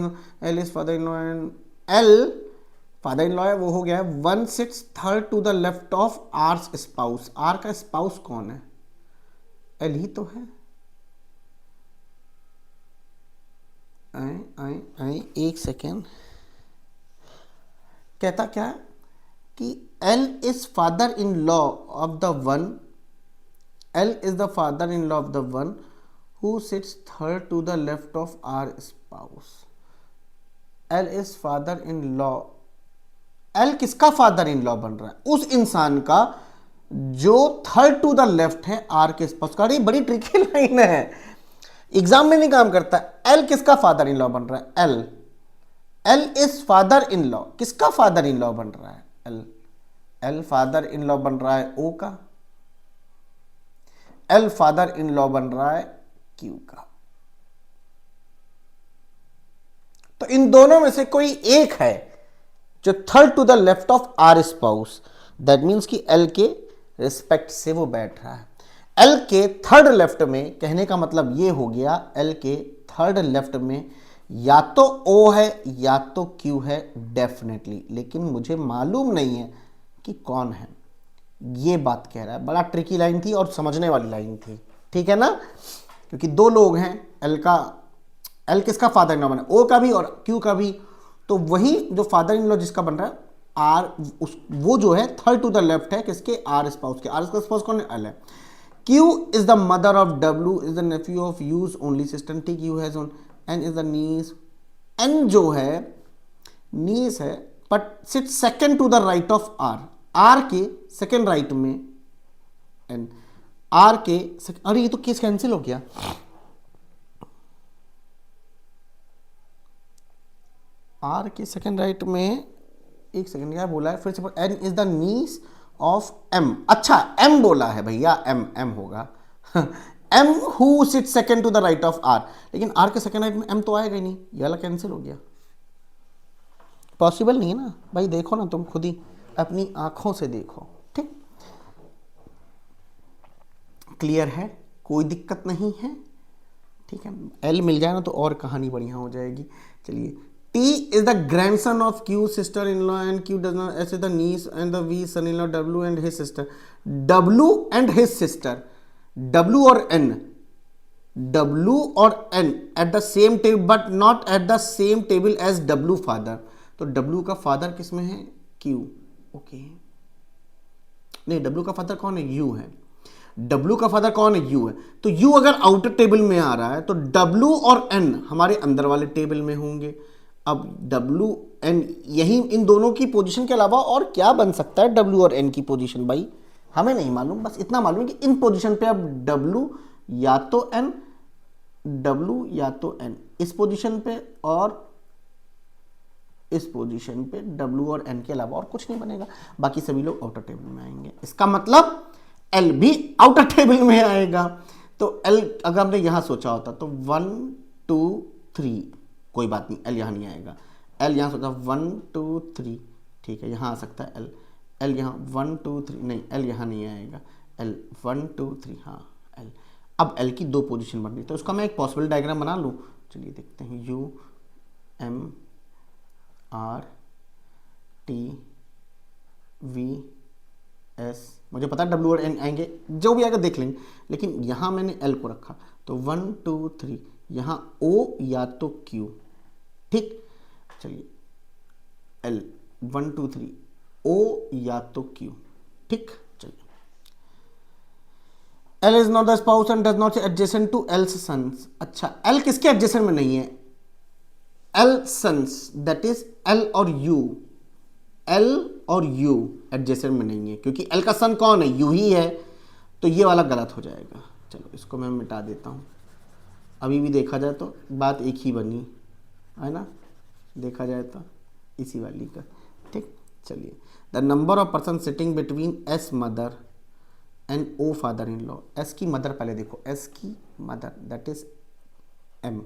L is father in law and L father in law है, वो हो गया है, 1 sits third to the left of R's spouse. R का spouse कौन है, L ही तो है, आए एक सेकेंड। कहता क्या है कि L is father in law of the one, L is the father in law of the one who sits third to the left of R spouse. L is father in law, L किसका father in law बन रहा है? उस इंसान का जो third to the left है R के स्पाउस का। अरे बड़ी ट्रिकी लाइन है, एग्जाम में नहीं काम करता। एल किसका फादर इन लॉ बन रहा है? L, L is father in law, किसका फादर इन लॉ बन रहा है? L, L father in law बन रहा है ओ का, एल फादर इन लॉ बन रहा है क्यू का। तो इन दोनों में से कोई एक है जो third to the left of R spouse, that means कि एल के रिस्पेक्ट से वो बैठ रहा है। एल के थर्ड लेफ्ट में, कहने का मतलब ये हो गया एल के थर्ड लेफ्ट में या तो ओ है या तो क्यू है डेफिनेटली, लेकिन मुझे मालूम नहीं है कि कौन है। ये बात कह रहा है। बड़ा ट्रिकी लाइन थी और समझने वाली लाइन थी, ठीक है ना, क्योंकि दो लोग हैं, एल का, एल किसका फादर इन लॉ बना? ओ का भी और क्यू का भी। तो वही जो फादर इन लॉ जिसका बन रहा है आर, उस वो जो है थर्ड टू द लेफ्ट है किसके? आर स्पाउस के। आर स्पाउस कौन है? एल है। Q is the mother of W, is the nephew of U's only sister. T Q has on, N is the niece. N जो है niece है, but sit second to the right of R. R के second right में N, R के अरे ये तो case cancel हो गया। R के second right में, एक सेकेंड क्या बोला है फिर से? N is the niece of M. अच्छा एम बोला है भैया, एम, एम होगा M who sit second to the right of R, लेकिन आर के सेकेंड राइट में एम तो आएगा ही नहीं, ये वाला कैंसिल हो गया। पॉसिबल नहीं है ना भाई, देखो ना तुम खुद ही अपनी आंखों से देखो। ठीक, क्लियर है, कोई दिक्कत नहीं है, ठीक है। एल मिल जाए ना तो और कहानी बढ़िया हो जाएगी। चलिए, T is the grandson of Q's sister-in-law and Q does not, S is the niece and the V son-in-law, W and his sister. W and his sister, W और N, W और N at the same table but not at the same table as W father. तो W का father किस में है? Q, okay. नहीं, W का father कौन है? U है। W का फादर कौन है? U है। तो U अगर आउटर टेबल में आ रहा है तो W और N हमारे अंदर वाले टेबल में होंगे। अब W N, यही इन दोनों की पोजीशन के अलावा और क्या बन सकता है W और N की पोजीशन? भाई हमें नहीं मालूम, बस इतना मालूम है कि इन पोजीशन पे अब W या तो N, W या तो N इस पोजीशन पे, और इस पोजीशन पे W और N के अलावा और कुछ नहीं बनेगा, बाकी सभी लोग आउटर टेबल में आएंगे। इसका मतलब L भी आउटर टेबल में आएगा। तो L अगर हमने यहां सोचा होता तो 1 2 3, कोई बात नहीं, एल यहाँ नहीं आएगा। एल यहाँ सोचा 1 2 3, ठीक है, यहाँ आ सकता है एल। एल यहाँ 1 2 3, नहीं एल यहाँ नहीं आएगा। एल 1 2 3, हाँ एल। अब एल की दो पोजीशन बन रही, तो उसका मैं एक पॉसिबल डायग्राम बना लूँ। चलिए देखते हैं। U M R T V S, मुझे पता है डब्ल्यू और एन आएंगे, जो भी आएगा देख लेंगे, लेकिन यहाँ मैंने एल को रखा। तो 1 2 3, यहाँ ओ या तो क्यू, ठीक। चलिए एल 1 2 3, ओ या तो क्यू, ठीक। चलिए, L is not the spouse and does not adjacent to L's sons. अच्छा, एल किसके एडजेसेंट में नहीं है? L sons, that is L और यू, एल और यू एडजेसेंट में नहीं है, क्योंकि एल का सन कौन है? यू ही है, तो ये वाला गलत हो जाएगा। चलो इसको मैं मिटा देता हूँ। अभी भी देखा जाए तो बात एक ही बनी है ना, देखा जाए तो इसी वाली का, ठीक। चलिए, the number of person sitting between S mother and O father in law. S की मदर पहले देखो, एस की mother that is M,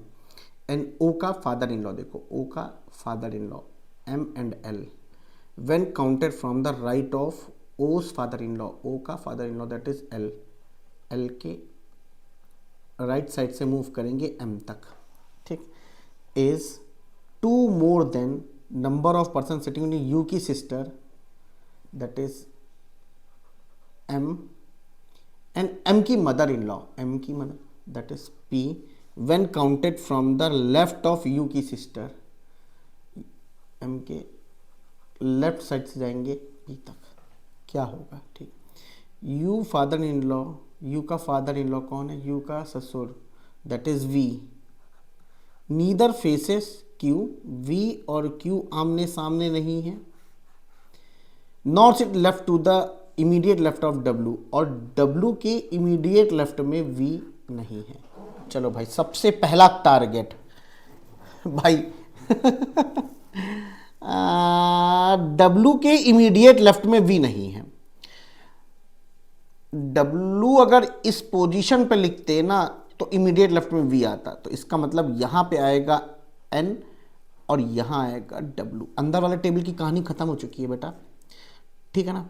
and O का फादर इन लॉ देखो, ओ का father in law M and L, when counted from the right of O's father in law, O का father in law that is L, L के right side से move करेंगे M तक, ठीक। Is 2 more than number of person sitting in U की sister that is M, and M की mother in law, M की mother that is P, when counted from the left of U की sister, M के left side से जाएंगे P तक, क्या होगा? ठीक, U father in law, U का फादर इन लॉ कौन है? यू का ससुर, that is V. Neither faces Q, V और क्यू आमने सामने नहीं है। Not sit left to the immediate left of W, और डब्ल्यू के इमीडिएट लेफ्ट में वी नहीं है। चलो भाई, सबसे पहला टारगेट भाई डब्ल्यू के इमीडिएट लेफ्ट में वी नहीं है। डब्ल्यू अगर इस पोजीशन पे लिखते ना तो इमीडिएट लेफ्ट में वी आता, तो इसका मतलब यहां पे आएगा एन और यहां आएगा डब्ल्यू। अंदर वाले टेबल की कहानी खत्म हो चुकी है बेटा, ठीक है ना,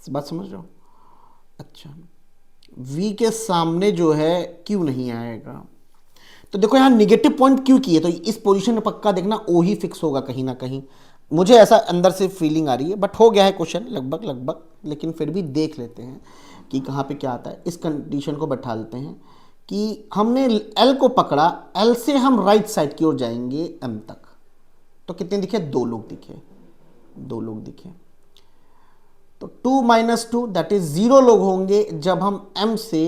बात समझ रहे हो? अच्छा, v के सामने जो है q नहीं आएगा, तो देखो यहाँ निगेटिव पॉइंट q की है, तो इस पोजीशन में पक्का देखना o ही फिक्स होगा कहीं ना कहीं, मुझे ऐसा अंदर से फीलिंग आ रही है, बट हो गया है क्वेश्चन लगभग लगभग, लेकिन फिर भी देख लेते हैं कि कहाँ पे क्या आता है। इस कंडीशन को बैठा लेते हैं कि हमने l को पकड़ा, l से हम राइट साइड की ओर जाएंगे m तक, तो कितने दिखे? 2 लोग दिखे, 2 लोग दिखे। तो 2 माइनस 2 दैट इज 0 लोग होंगे जब हम m से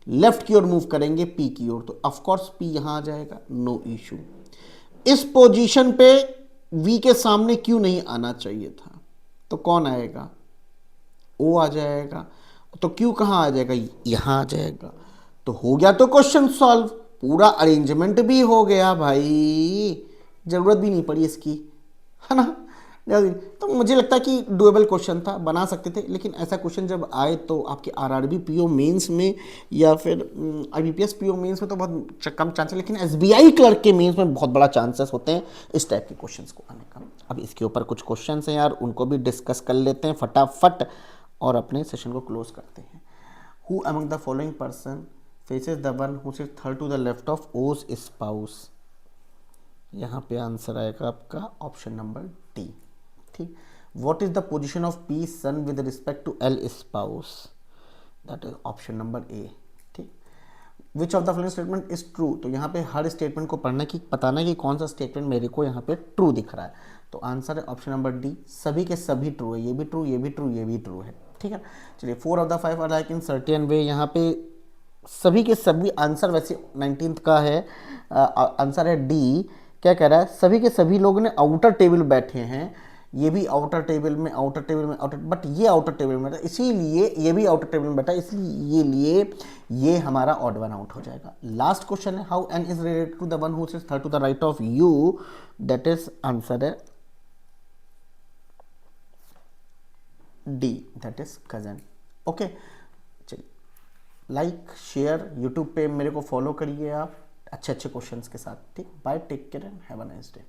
लेफ्ट की ओर मूव करेंगे p की ओर, तो ऑफ कोर्स p यहां आ जाएगा, नो इशू। इस पोजीशन पे v के सामने q नहीं आना चाहिए था, तो कौन आएगा? o आ जाएगा, तो q कहां आ जाएगा? यहां आ जाएगा। तो हो गया तो क्वेश्चन सॉल्व, पूरा अरेंजमेंट भी हो गया भाई, जरूरत भी नहीं पड़ी इसकी, है ना। तो मुझे लगता है कि डुएबल क्वेश्चन था, बना सकते थे, लेकिन ऐसा क्वेश्चन जब आए तो आपके आरआरबी पीओ मेंस में या फिर आईबीपीएस पीओ मेंस में तो बहुत कम चांस है, लेकिन एसबीआई क्लर्क के मेंस में बहुत बड़ा चांसेस होते हैं इस टाइप के क्वेश्चंस को आने का। अब इसके ऊपर कुछ क्वेश्चंस हैं यार, उनको भी डिस्कस कर लेते हैं फटाफट और अपने सेशन को क्लोज करते हैं। Who among the following person faces the one who sits third to the left of O's spouse? यहाँ पे आंसर आएगा आपका ऑप्शन नंबर डी। ठीक, what is the position of P son with respect to L spouse? That is option number A. ठीक, which of the following statement is true? तो यहाँ पे हर statement को पढ़ना कि बताना कि कौन सा स्टेटमेंट मेरे को यहाँ पे ट्रू दिख रहा है, तो आंसर है ऑप्शन नंबर डी, सभी के सभी ट्रू है, ये भी ट्रू, ये भी ट्रू, ये भी ट्रू है। ठीक है, चलिए 4 of the 5 are like in certain way, यहाँ पे सभी के सभी आंसर वैसे 19th का है, आंसर है डी। क्या कह रहा है? सभी के सभी लोग ने आउटर टेबल बैठे हैं, ये भी आउटर टेबल में, आउटर टेबल में, आउटर, बट ये आउटर टेबल में बैठा, इसीलिए ये भी आउटर टेबल में बैठा, इसलिए ये हमारा ऑड वन आउट हो जाएगा। लास्ट क्वेश्चन है, how N is related to the one who sits third to the right of you? That is answer है D, that is cousin. Okay, चलिए लाइक शेयर, यूट्यूब पे मेरे को follow करिए आप अच्छे अच्छे क्वेश्चंस के साथ। ठीक, bye, take care and have a nice day.